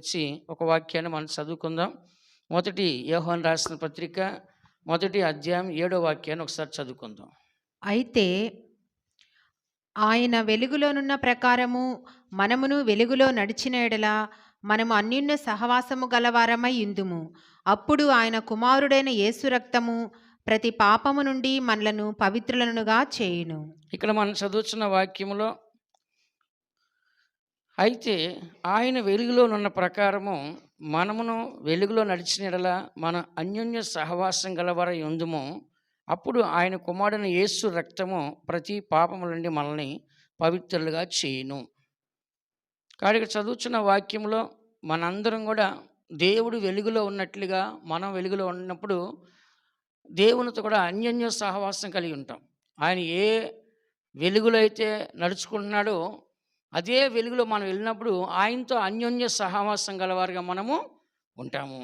వచ్చి ఒక వాక్యాన్ని మనం చదువుకుందాం. మొదటి యోహాను రాసిన పత్రిక మొదటి అధ్యాయం 7వ వాక్యాన్ని ఒకసారి చదువుకుందాం. అయితే ఆయన వెలుగులోనున్న ప్రకారము మనమును వెలుగులో నడిచిన యెడల మనము అన్యోన్య సహవాసము గలవారమై యుందుము. అప్పుడు ఆయన కుమారుడైన యేసు రక్తము ప్రతి పాపము నుండి మనలను పవిత్రులనుగా చేయును. ఇక్కడ మనం చదువుతున్న వాక్యములో అయితే ఆయన వెలుగులోనున్న ప్రకారము మనమును వెలుగులో నడిచిన యెడల మన అన్యోన్య సహవాసం గలవారై యుందుము. అప్పుడు ఆయన కుమారుడైన యేసు రక్తము ప్రతి పాపము నుండి మనల్ని పవిత్రులుగా చేయును. కాబట్టి ఇక్కడ చదువుతున్న వాక్యంలో మనందరం కూడా దేవుడు వెలుగులో ఉన్నట్లుగా మనం వెలుగులో ఉన్నప్పుడు దేవునితో కూడా అన్యోన్య సహవాసం కలిగి ఉంటాం. ఆయన ఏ వెలుగులో అయితే నడుచుకుంటున్నాడో అదే వెలుగులో మనం వెళ్ళినప్పుడు ఆయనతో అన్యోన్య సహవాసం గలవారుగా మనము ఉంటాము.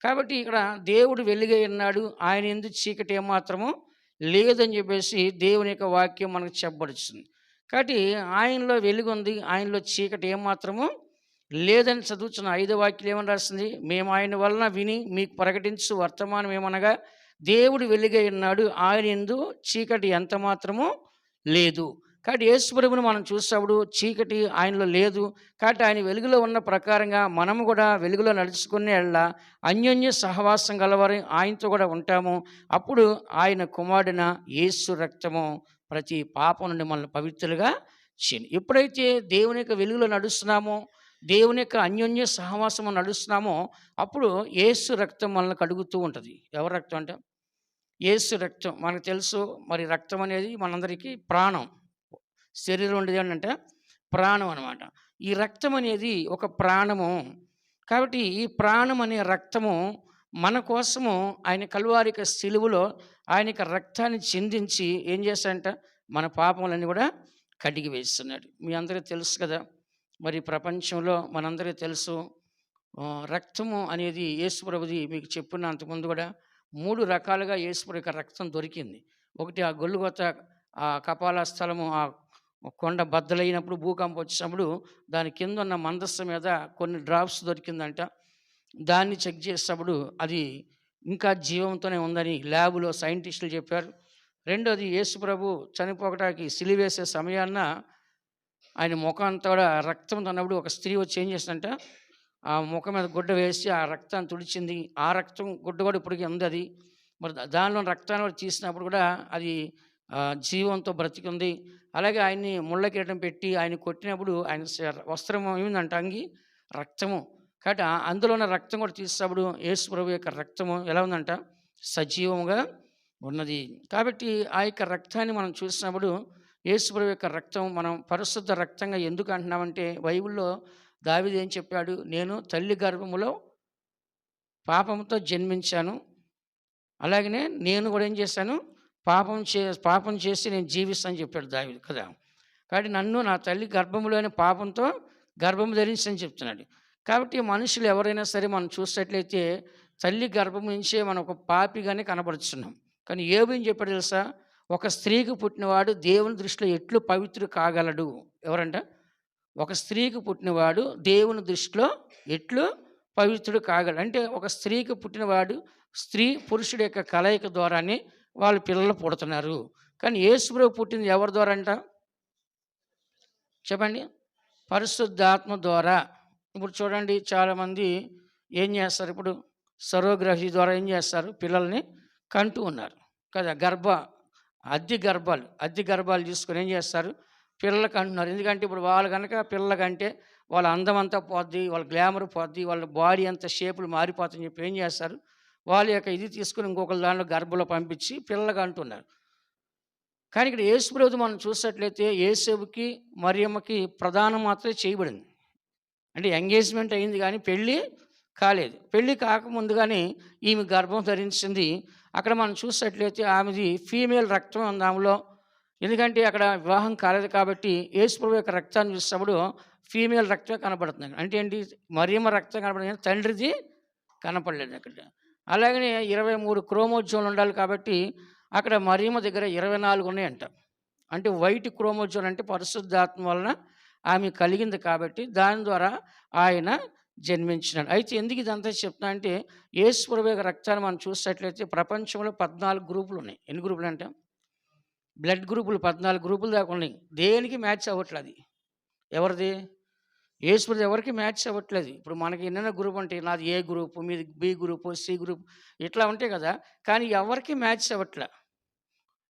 కాబట్టి ఇక్కడ దేవుడు వెలుగై ఉన్నాడు, ఆయన యందు చీకటి ఏమాత్రము లేదని చెప్పేసి దేవుని యొక్క వాక్యం మనకు చెప్పబడుతుంది. కాబట్టి ఆయనలో వెలుగు ఉంది, ఆయనలో చీకటి ఏమాత్రము లేదని చదువుతున్న 5వ వాక్యం ఏమని రాస్తుంది? మేము ఆయన వలన విని మీకు ప్రకటించు వర్తమానం ఏమనగా దేవుడు వెలుగై ఉన్నాడు, ఆయన యందు చీకటి ఎంత మాత్రము లేదు. కాబట్టి యేసు ప్రభువుని మనం చూసినప్పుడు చీకటి ఆయనలో లేదు. కాబట్టి ఆయన వెలుగులో ఉన్న ప్రకారంగా మనము కూడా వెలుగులో నడుచుకునే యెడల అన్యోన్య సహవాసం గలవారు ఆయనతో కూడా ఉంటాము. అప్పుడు ఆయన కుమారుడైన యేసు రక్తము ప్రతి పాపం నుండి మనల్ని పవిత్రులుగా చేయును. ఎప్పుడైతే దేవుని యొక్క వెలుగులో నడుస్తున్నామో, దేవుని యొక్క అన్యోన్య సహవాసము నడుస్తున్నామో, అప్పుడు యేసు రక్తం మనల్ని కడుగుతూ ఉంటుంది. ఎవరి రక్తం అంటే యేసు రక్తం. మనకు తెలుసు మరి రక్తం అనేది మనందరికీ ప్రాణం. శరీరం ఉండేది ఏంటంటే ప్రాణం అనమాట. ఈ రక్తం అనేది ఒక ప్రాణము. కాబట్టి ఈ ప్రాణం అనే రక్తము మన కోసము ఆయన కలువారి యొక్క సిలువలో ఆయన యొక్క రక్తాన్ని చిందించి ఏం చేశాడంట? మన పాపములన్నీ కూడా కడిగి వేస్తున్నాడు. మీ అందరికీ తెలుసు కదా, మరి ప్రపంచంలో మనందరికీ తెలుసు రక్తము అనేది యేసు ప్రభుది. మీకు చెప్పున్న అంతకుముందు కూడా 3 రకాలుగా యేసు ప్రభు యొక్క రక్తం దొరికింది. ఒకటి ఆ గొల్గొతా ఆ కపాల స్థలము, ఆ కొండ బద్దలైనప్పుడు భూకంపం వచ్చినప్పుడు దాని కింద ఉన్న మందస్సు మీద కొన్ని డ్రాప్స్ దొరికిందంట. దాన్ని చెక్ చేసినప్పుడు అది ఇంకా జీవంతోనే ఉందని ల్యాబులో సైంటిస్టులు చెప్పారు. రెండోది యేసు ప్రభు చనిపోకటానికి సిలువేసే సమయాన్న ఆయన ముఖం అంతా కూడా రక్తం తన్నప్పుడు ఒక స్త్రీ వచ్చి ఏం చేసిందంట, ఆ ముఖం మీద గుడ్డ వేసి ఆ రక్తాన్ని తుడిచింది. ఆ రక్తం గుడ్డ కూడా ఇప్పటికీ ఉంది అది. మరి దానిలో రక్తాన్ని కూడా తీసినప్పుడు కూడా అది జీవంతో బ్రతికుంది. అలాగే ఆయన్ని ముళ్ళ కిరీటం పెట్టి ఆయన కొట్టినప్పుడు ఆయన వస్త్రం ఏమిందంట, అంగి రక్తము. కాబట్టి అందులో ఉన్న రక్తం కూడా తీసినప్పుడు యేసు ప్రభు యొక్క రక్తము ఎలా ఉందంట? సజీవముగా ఉన్నది. కాబట్టి ఆ యొక్క రక్తాన్ని మనం చూసినప్పుడు యేసు ప్రభు యొక్క రక్తం మనం పరిశుద్ధ రక్తంగా ఎందుకు అంటున్నామంటే, బైబిల్లో దావీదు ఏం చెప్పాడు? నేను తల్లి గర్భములో పాపంతో జన్మించాను, అలాగనే నేను కూడా ఏం చేశాను? పాపం చేసి నేను జీవిస్తానని చెప్పాడు దావీదు కదా. కాబట్టి నన్ను నా తల్లి గర్భంలోని పాపంతో గర్భం ధరించని చెప్తున్నాడు. కాబట్టి మనుషులు ఎవరైనా సరే మనం చూసినట్లయితే తల్లి గర్భం నుంచే మనం ఒక పాపిగానే కనబడుతున్నాం. కానీ యోబు ఏం చెప్పాడు తెలుసా? ఒక స్త్రీకి పుట్టినవాడు దేవుని దృష్టిలో ఎట్లు పవిత్రుడు కాగలడు. ఎవరంట? ఒక స్త్రీకి పుట్టినవాడు దేవుని దృష్టిలో ఎట్లు పవిత్రుడు కాగలడు. అంటే ఒక స్త్రీకి పుట్టినవాడు స్త్రీ పురుషుడి యొక్క కలయిక ద్వారానే వాళ్ళు పిల్లలు పుడుతున్నారు. కానీ యేసు ప్రభు పుట్టింది ఎవరి ద్వారా అంట? చెప్పండి. పరిశుద్ధాత్మ ద్వారా. ఇప్పుడు చూడండి, చాలామంది ఏం చేస్తారు? ఇప్పుడు సరోగ్రఫీ ద్వారా ఏం చేస్తారు? పిల్లల్ని కంటూ ఉన్నారు కదా. అద్దె గర్భాలు తీసుకొని ఏం చేస్తారు? పిల్లలు కంటున్నారు. ఎందుకంటే ఇప్పుడు వాళ్ళు కనుక పిల్లలు కంటే వాళ్ళ అందం అంతా పోద్ది, వాళ్ళ గ్లామర్ పోద్ది, వాళ్ళ బాడీ అంతా షేపులు మారిపోతుందని చెప్పి ఏం చేస్తారు? వాళ్ళ యొక్క ఇది తీసుకుని ఇంకొకరి దానిలో గర్భంలో పంపించి పిల్లలుగా అంటున్నారు. కానీ ఇక్కడ యేసు ప్రభువు మనం చూసినట్లయితే యేసేపుకి మరియమ్మకి ప్రదానం మాత్రమే చేయబడింది. అంటే ఎంగేజ్మెంట్ అయింది కానీ పెళ్ళి కాలేదు. పెళ్ళి కాకముందుగానే ఈమె గర్భం ధరించింది. అక్కడ మనం చూసినట్లయితే ఆమెది ఫీమేల్ రక్తం ఉంది ఆమెలో. ఎందుకంటే అక్కడ వివాహం కాలేదు కాబట్టి యేసు ప్రభు యొక్క రక్తాన్ని చూసినప్పుడు ఫీమేల్ రక్తమే కనపడుతుంది. అంటే ఏంటి? మరియమ్మ రక్తం కనపడింది, తండ్రిది కనపడలేదు అక్కడ. అలాగనే 23 క్రోమోజోన్లు ఉండాలి కాబట్టి అక్కడ మరియమ్మ దగ్గర 24 ఉన్నాయంట. అంటే వైట్ క్రోమోజోన్ అంటే పరిశుద్ధాత్మ వలన ఆమె కలిగింది కాబట్టి దాని ద్వారా ఆయన జన్మించినాడు. అయితే ఎందుకు ఇదంతా చెప్తున్నా అంటే యేసు ప్రభు యొక్క రక్తాన్ని మనం చూసినట్లయితే ప్రపంచంలో 14 గ్రూపులు ఉన్నాయి. ఎన్ని గ్రూపులు అంటే బ్లడ్ గ్రూపులు 14 గ్రూపులు దాకా ఉన్నాయి. దేనికి మ్యాచ్ అవ్వట్లేదు అది. ఎవరిది? యేసు ప్రభు ఎవరికి మ్యాచ్ అవ్వట్లేదు. ఇప్పుడు మనకి ఎన్నెన్నో గ్రూప్ ఉంటాయి. నాది ఏ గ్రూపు, మీది బి గ్రూపు, సి గ్రూప్ ఇట్లా ఉంటాయి కదా! కానీ ఎవరికి మ్యాచ్ అవ్వట్లే.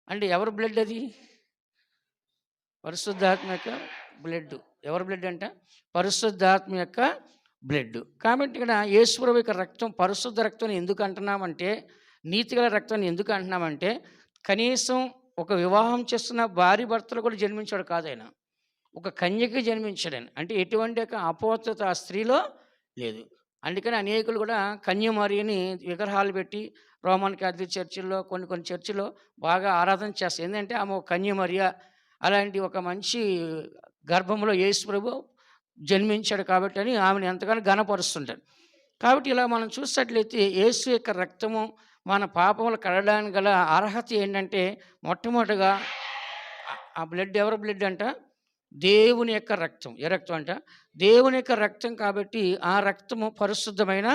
అంటే ఎవరి బ్లడ్ అది? పరిశుద్ధాత్మ యొక్క బ్లడ్. ఎవరి బ్లడ్ అంట? పరిశుద్ధాత్మ యొక్క బ్లడ్. కాబట్టి ఇక్కడ యేసు ప్రభు యొక్క రక్తం పరిశుద్ధ రక్తం ఎందుకు అంటున్నామంటే, నీతిగల రక్తాన్ని ఎందుకు అంటున్నామంటే, కనీసం ఒక వివాహం చేస్తున్న భార్య భర్తలు కూడా జన్మించాడు కాదు ఆయన. ఒక కన్యకి జన్మించాడు ఆయన. అంటే ఎటువంటి యొక్క అపవిత్రత ఆ స్త్రీలో లేదు. అందుకని అనేకులు కూడా కన్యమరియని విగ్రహాలు పెట్టి రోమన్ క్యాథలిక్ చర్చిల్లో కొన్ని చర్చిల్లో బాగా ఆరాధన చేస్తారు. ఏంటంటే ఆమె ఒక కన్యమరియ, అలాంటి ఒక మంచి గర్భంలో యేసు ప్రభు జన్మించాడు కాబట్టి అని ఆమెను ఎంతగానో ఘనపరుస్తుంటారు. కాబట్టి ఇలా మనం చూసినట్లయితే యేసు యొక్క రక్తము మన పాపములు కడగడానికి గల అర్హత ఏంటంటే, మొట్టమొదటిగా ఆ బ్లడ్ ఎవరి బ్లడ్ అంట? దేవుని యొక్క రక్తం. ఏ రక్తం అంట? దేవుని యొక్క రక్తం. కాబట్టి ఆ రక్తము పరిశుద్ధమైన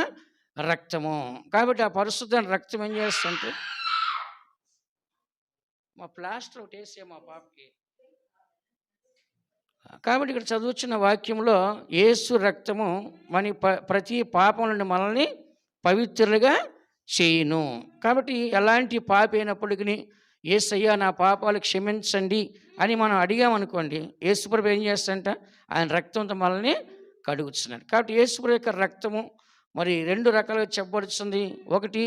రక్తము. కాబట్టి ఆ పరిశుద్ధమైన రక్తం ఏం చేస్తుంటే, మా ప్లాస్టర్ ఒకటి వేసే మా పాపకి. కాబట్టి ఇక్కడ చదువుచున్న వాక్యంలో యేసు రక్తము మన ప్రతి పాపం నుండి మనల్ని పవిత్రులుగా చేయును. కాబట్టి ఎలాంటి పాపి అయినప్పటికీ యేసయ్యా నా పాపాలు క్షమించండి అని మనం అడిగామనుకోండి, యేసుప్రభు ఏం చేస్తాడంట? ఆయన రక్తంతో మనల్ని కడుగుతున్నాడు. కాబట్టి యేసుప్రభు యొక్క రక్తము మరి 2 రకాలుగా చెప్పబడుతుంది. ఒకటి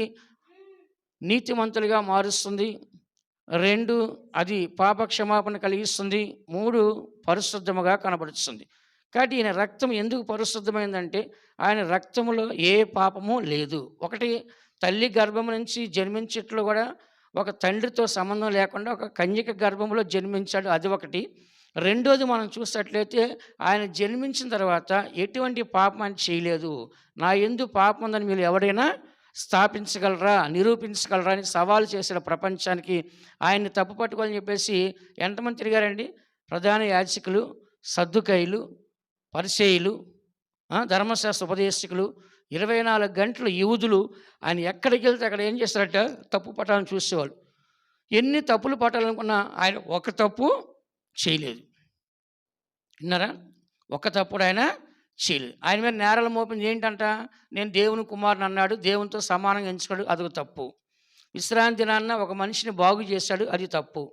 నీతిమంతులుగా మారుస్తుంది, 2 అది పాప క్షమాపణ కలిగిస్తుంది, 3 పరిశుద్ధముగా కనబడుతుంది. కాబట్టి ఈయన రక్తం ఎందుకు పరిశుద్ధమైందంటే ఆయన రక్తములో ఏ పాపము లేదు. ఒకటి తల్లి గర్భం నుంచి జన్మించట్లో కూడా ఒక తండ్రితో సంబంధం లేకుండా ఒక కన్యక గర్భంలో జన్మించాడు, అది ఒకటి. రెండోది మనం చూసినట్లయితే ఆయన జన్మించిన తర్వాత ఎటువంటి పాపం అని చేయలేదు. నా యందు పాపం ఉందని మీరు ఎవరైనా స్థాపించగలరా, నిరూపించగలరా అని సవాలు చేశాడు ప్రపంచానికి. ఆయన్ని తప్పు పట్టుకోవాలని చెప్పేసి ఎంతమంది తిరిగారండి? ప్రధాన యాజకులు, సద్దుకైలు, పరిసయ్యులు, ధర్మశాస్త్ర ఉపదేశకులు, 24 గంటలు యూదులు. ఆయన ఎక్కడికి వెళ్తే అక్కడ ఏం చేస్తారట? తప్పు పట్టాలని చూసేవాళ్ళు. ఎన్ని తప్పులు పట్టాలనుకున్నా ఆయన ఒక తప్పు చేయలేదు. విన్నారా? ఒక తప్పుడు ఆయన చేయలేదు. ఆయన మీద నేరాలు మోపింది ఏంటంట? నేను దేవుని కుమారుని అన్నాడు, దేవునితో సమానంగా ఎంచుకోడు, అదొక తప్పు. విశ్రాంతి దినాన్న ఒక మనిషిని బాగు చేశాడు, అది తప్పు.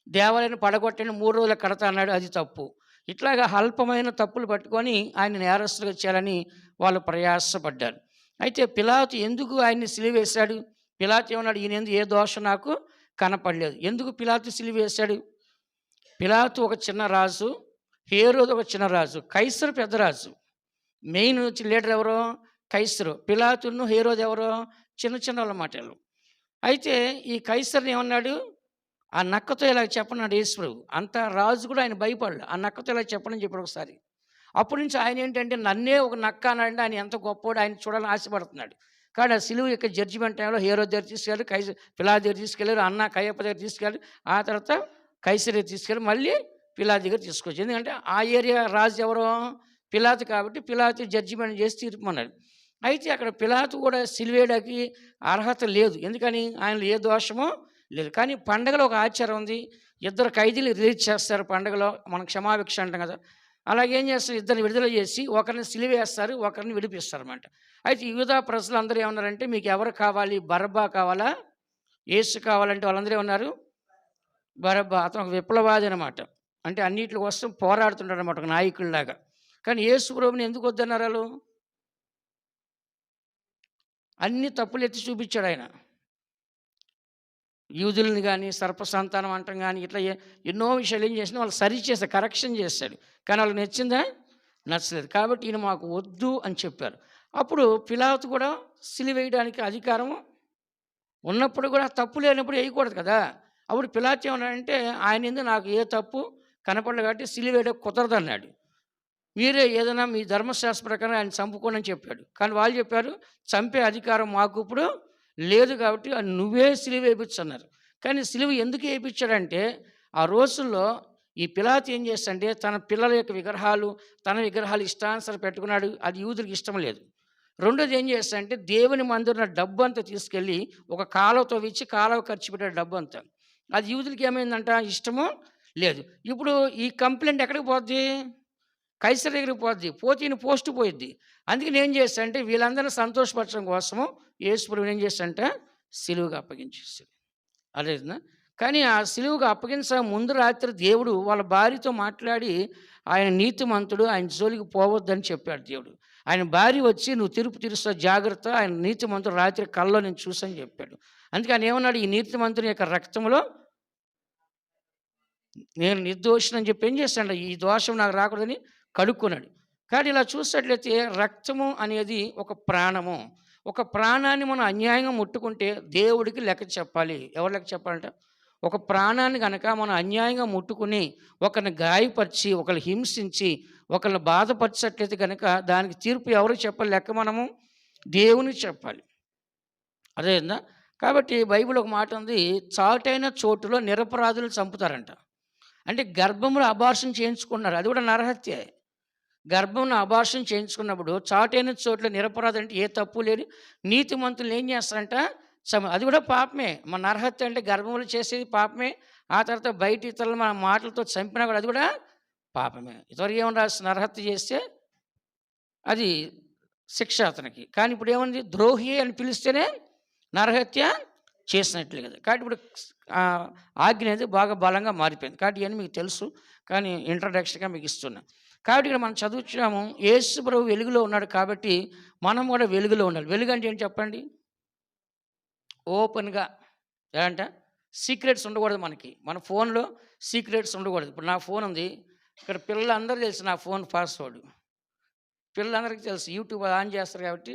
దేవాలయాన్ని పడగొట్టని 3 రోజులు కడతా అన్నాడు, అది తప్పు. ఇట్లాగా అల్పమైన తప్పులు పట్టుకొని ఆయన నేరస్తులుగా చేయాలని వాళ్ళు ప్రయాసపడ్డారు. అయితే పిలాతు ఎందుకు ఆయన్ని సిలువేశాడు? పిలాతు ఏమన్నాడు? ఈయన ఎందుకు ఏ దోషం నాకు కనపడలేదు. ఎందుకు పిలాతు సిలువేశాడు? పిలాతు ఒక చిన్న రాజు, హేరోదు ఒక చిన్న రాజు, కైసరు పెద్ద రాజు. మెయిన్ లీడర్ ఎవరో? కైసరు. పిలాతును హేరోదు ఎవరో? చిన్న వాళ్ళ మాటలు. అయితే ఈ కైసరుని ఏమన్నాడు? ఆ నక్కతో ఇలా చెప్పన్నాడు యేసుప్రభు. అంత రాజు కూడా ఆయన భయపడలేదు. ఆ నక్కతో ఇలా చెప్పనని చెప్పాడు ఒకసారి. అప్పటి నుంచి ఆయన ఏంటంటే నన్నే ఒక నక్క అన్నాడంటే ఆయన ఎంత గొప్పవాడు, ఆయన చూడాలని ఆశపడుతున్నాడు. కానీ ఆ సిలువ యొక్క జడ్జిమెంట్ టైంలో హేరోదు దగ్గర తీసుకెళ్ళారు, పిలాతు దగ్గర తీసుకెళ్ళారు, అన్న కయ్యప్ప దగ్గర తీసుకెళ్ళారు, ఆ తర్వాత కైసరు దగ్గర తీసుకెళ్ళి మళ్ళీ పిలాతు దగ్గర తీసుకొచ్చి. ఎందుకంటే ఆ ఏరియా రాజు ఎవరో? పిలాతు. కాబట్టి పిలాతు జడ్జిమెంట్ చేసి తీర్పుమన్నాడు. అయితే అక్కడ పిలాతు కూడా సిలువేయడానికి అర్హత లేదు. ఎందుకని? ఆయనలో ఏ దోషమో లేదు. కానీ పండగలో ఒక ఆచారం ఉంది. 2 ఖైదీలు రిలీజ్ చేస్తారు పండగలో. మనం క్షమాభిక్ష అంటాం కదా. అలాగేం చేస్తారు? 2 విడుదల చేసి ఒకరిని సిలువేస్తారు, ఒకరిని విడిపిస్తారు అన్నమాట. అయితే యూదా ప్రజలందరూ ఏమన్నారంటే, మీకు ఎవరు కావాలి? బరబ్బా కావాలా, యేసు కావాలంటే వాళ్ళందరూ ఏమన్నారు? బరబ్బా. అతను ఒక విప్లవాది అనమాట. అంటే అన్నిటి కోసం పోరాడుతుంటాడు అనమాట, ఒక నాయకుడిలాగా. కానీ యేసు ప్రభువుని ఎందుకు వద్దన్నారు వాళ్ళు? అన్ని తప్పులు ఎత్తి చూపించాడు ఆయన. యూదుల్ని కానీ సర్పసంతానం అంటాం కానీ ఇట్లా ఎన్నో విషయాలు ఏం చేసినా వాళ్ళు సరి చేశారు, కరెక్షన్ చేశాడు. కానీ వాళ్ళకి నచ్చిందా? నచ్చలేదు. కాబట్టి ఈయన మాకు వద్దు అని చెప్పారు. అప్పుడు పిలాతు కూడా సిలువేయడానికి అధికారం ఉన్నప్పుడు కూడా తప్పు లేనప్పుడు వేయకూడదు కదా. అప్పుడు పిలాతు ఏమన్నాడంటే, ఆయన ఎందుకు నాకు ఏ తప్పు కనపడలేదు కాబట్టి సిలువేయడం కుదరదు అన్నాడు. మీరే ఏదైనా మీ ధర్మశాస్త్ర ప్రకారం ఆయన చంపుకోండి అని చెప్పాడు. కానీ వాళ్ళు చెప్పారు, చంపే అధికారం మాకు ఇప్పుడు లేదు కాబట్టి నువ్వే సిలువ వేయించు అన్నారు. కానీ సిలువ ఎందుకు వేయించాడంటే, ఆ రోజుల్లో ఈ పిలాతు ఏం చేస్తాడంటే తన పిల్లల యొక్క విగ్రహాలు, తన విగ్రహాలు ఇష్టానుసారం పెట్టుకున్నాడు. అది యూదులకు ఇష్టం లేదు. రెండోది ఏం చేస్తాడంటే దేవుని మందిరంలో డబ్బంతా తీసుకెళ్ళి ఒక కాలువ తవ్వించి కాలువ ఖర్చు పెట్టాడు డబ్బంతా. అది యూదులకి ఏమైందంట ఇష్టము లేదు. ఇప్పుడు ఈ కంప్లెయింట్ ఎక్కడికి పోద్ది? కైసర్ దగ్గరికి పోద్ది. పోతే ఈయన పోస్ట్ పోయిద్ది. అందుకని ఏం చేస్తాడంటే వీళ్ళందరిని సంతోషపరచడం కోసము యేసు ప్రభువుని ఏం చేస్తాడంటే సిలువకు అప్పగించేసాడు. అర్థమవుతుందా? కానీ ఆ సిలువకు అప్పగించ ముందు రాత్రి దేవుడు వాళ్ళ భార్యతో మాట్లాడి ఆయన నీతిమంతుడు, ఆయన జోలికి పోవద్దని చెప్పాడు దేవుడు. ఆయన భార్య వచ్చి నువ్వు తీర్పు తీరుస్తావు జాగ్రత్త, ఆయన నీతిమంతుడు రాత్రి కల్లో నేను చూసని చెప్పాడు. అందుకే ఆయన ఏమన్నాడు, ఈ నీతిమంతుని యొక్క రక్తంలో నేను నిర్దోషిని చెప్పి ఏం చేస్తాడు, ఈ దోషం నాకు రాకూడదని కడుక్కున్నాడు. కానీ ఇలా చూసినట్లయితే రక్తము అనేది ఒక ప్రాణము. ఒక ప్రాణాన్ని మనం అన్యాయంగా ముట్టుకుంటే దేవుడికి లెక్క చెప్పాలి. ఎవరు లెక్క చెప్పాలంట? ఒక ప్రాణాన్ని కనుక మనం అన్యాయంగా ముట్టుకుని ఒకరిని గాయపరిచి, ఒకరిని హింసించి, ఒకరిని బాధపరిచినట్లయితే కనుక దానికి తీర్పు ఎవరికి చెప్పాలి? లెక్క మనము దేవునికి చెప్పాలి. అదేందా? కాబట్టి బైబిల్ ఒక మాట ఉంది, చాటైన చోటులో నిరపరాధులు చంపుతారంట. అంటే గర్భంలో అబార్షన్ చేయించుకున్నారు, అది కూడా నరహత్యే. గర్భంలో అబార్షన్ చేయించుకున్నప్పుడు చాటైన చోట్ల నిరపరాధం అంటే ఏ తప్పు లేని నీతిమంతులు ఏం చేస్తారంట అది కూడా పాపమే. మన నరహత్య అంటే గర్భంలో చేసేది పాపమే. ఆ తర్వాత బయట ఇతరులు మన మాటలతో చంపినా కూడా అది కూడా పాపమే. ఇతరులు ఏమని రాసి నరహత్య చేస్తే అది శిక్ష అతనికి. కానీ ఇప్పుడు ఏముంది, ద్రోహి అని పిలిస్తేనే నరహత్య చేసినట్లే కదా. కాబట్టి ఇప్పుడు ఆజ్ఞ అనేది బాగా బలంగా మారిపోయింది. కాబట్టి ఇవన్నీ మీకు తెలుసు, కానీ ఇంట్రడక్షన్గా మీకు ఇస్తున్నా. కాబట్టి ఇక్కడ మనం చదువుతున్నాము, యేసు ప్రభు వెలుగులో ఉన్నాడు కాబట్టి మనం కూడా వెలుగులో ఉండాలి. వెలుగు అంటే ఏంటి చెప్పండి? ఓపెన్గా ఏంటంటే సీక్రెట్స్ ఉండకూడదు మనకి. మన ఫోన్లో సీక్రెట్స్ ఉండకూడదు. ఇప్పుడు నా ఫోన్ ఉంది, ఇక్కడ పిల్లలందరూ తెలుసు నా ఫోన్ పాస్వర్డ్. పిల్లలందరికీ తెలుసు, యూట్యూబ్ ఆన్ చేస్తారు కాబట్టి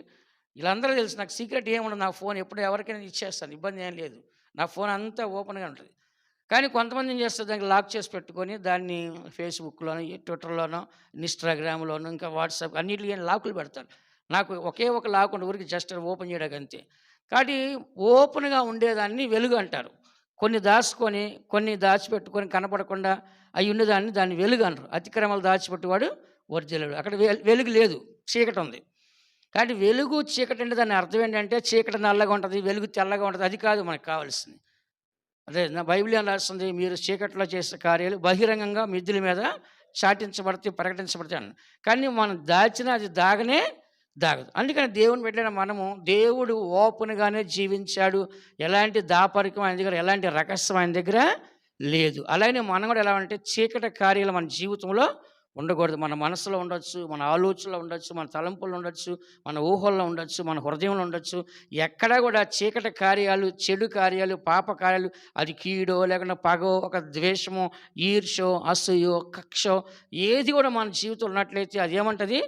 వీళ్ళందరూ తెలుసు. నాకు సీక్రెట్ ఏముండదు. నా ఫోన్ ఎప్పుడు ఎవరికైనా ఇచ్చేస్తాను, ఇబ్బంది ఏం లేదు. నా ఫోన్ అంతా ఓపెన్గా ఉంటుంది. కానీ కొంతమంది ఏం చేస్తారు, దానికి లాక్ చేసి పెట్టుకొని దాన్ని ఫేస్బుక్లోనో, ట్విట్టర్లోనో, ఇన్స్టాగ్రామ్లోనో, ఇంకా వాట్సాప్ అన్నింటికి లాకులు పెడతారు. నాకు ఒకే ఒక లాక్ ఉండే ఊరికి జస్ట్ ఓపెన్ చేయడానికి అంతే. కాబట్టి ఓపెన్గా ఉండేదాన్ని వెలుగు అంటారు. కొన్ని దాచుకొని, కొన్ని దాచిపెట్టుకొని కనపడకుండా అవి ఉండేదాన్ని దాన్ని వెలుగు అంటారు. అతిక్రమాలు దాచిపెట్టేవాడు వర్జిల్లుడు. అక్కడ వెలుగు లేదు, చీకటి ఉంది. కాబట్టి వెలుగు చీకటి అంటే దాని అర్థం ఏంటంటే చీకటి నల్లగా ఉంటుంది, వెలుగు తెల్లగా ఉంటుంది. అది కాదు మనకు కావాల్సింది. అదే నా బైబిల్ ఏం రాస్తుంది, మీరు చీకట్లో చేసే కార్యాలు బహిరంగంగా మిద్దెల మీద చాటించబడితే ప్రకటించబడతాయి అన్న. కానీ మనం దాచిన అది దాగనే దాగదు. అందుకని దేవుని పెట్టిన మనము దేవుడు ఓపెన్గానే జీవించాడు. ఎలాంటి దాపరికం ఆయన దగ్గర, ఎలాంటి రహస్యం ఆయన దగ్గర లేదు. అలాగే మనం కూడా ఎలా అంటే చీకటి కార్యాలు మన జీవితంలో ఉండకూడదు. మన మనసులో ఉండొచ్చు, మన ఆలోచనలో ఉండొచ్చు, మన తలంపుల్లో ఉండొచ్చు, మన ఊహల్లో ఉండొచ్చు, మన హృదయంలో ఉండొచ్చు. ఎక్కడా కూడా చీకటి కార్యాలు, చెడు కార్యాలు, పాప కార్యాలు, అది కీడో లేకుండా పగో, ఒక ద్వేషమో, ఈర్షో, అసూయో, కక్షో ఏది కూడా మన జీవితంలో ఉన్నట్లయితే అది ఏమంటుంది?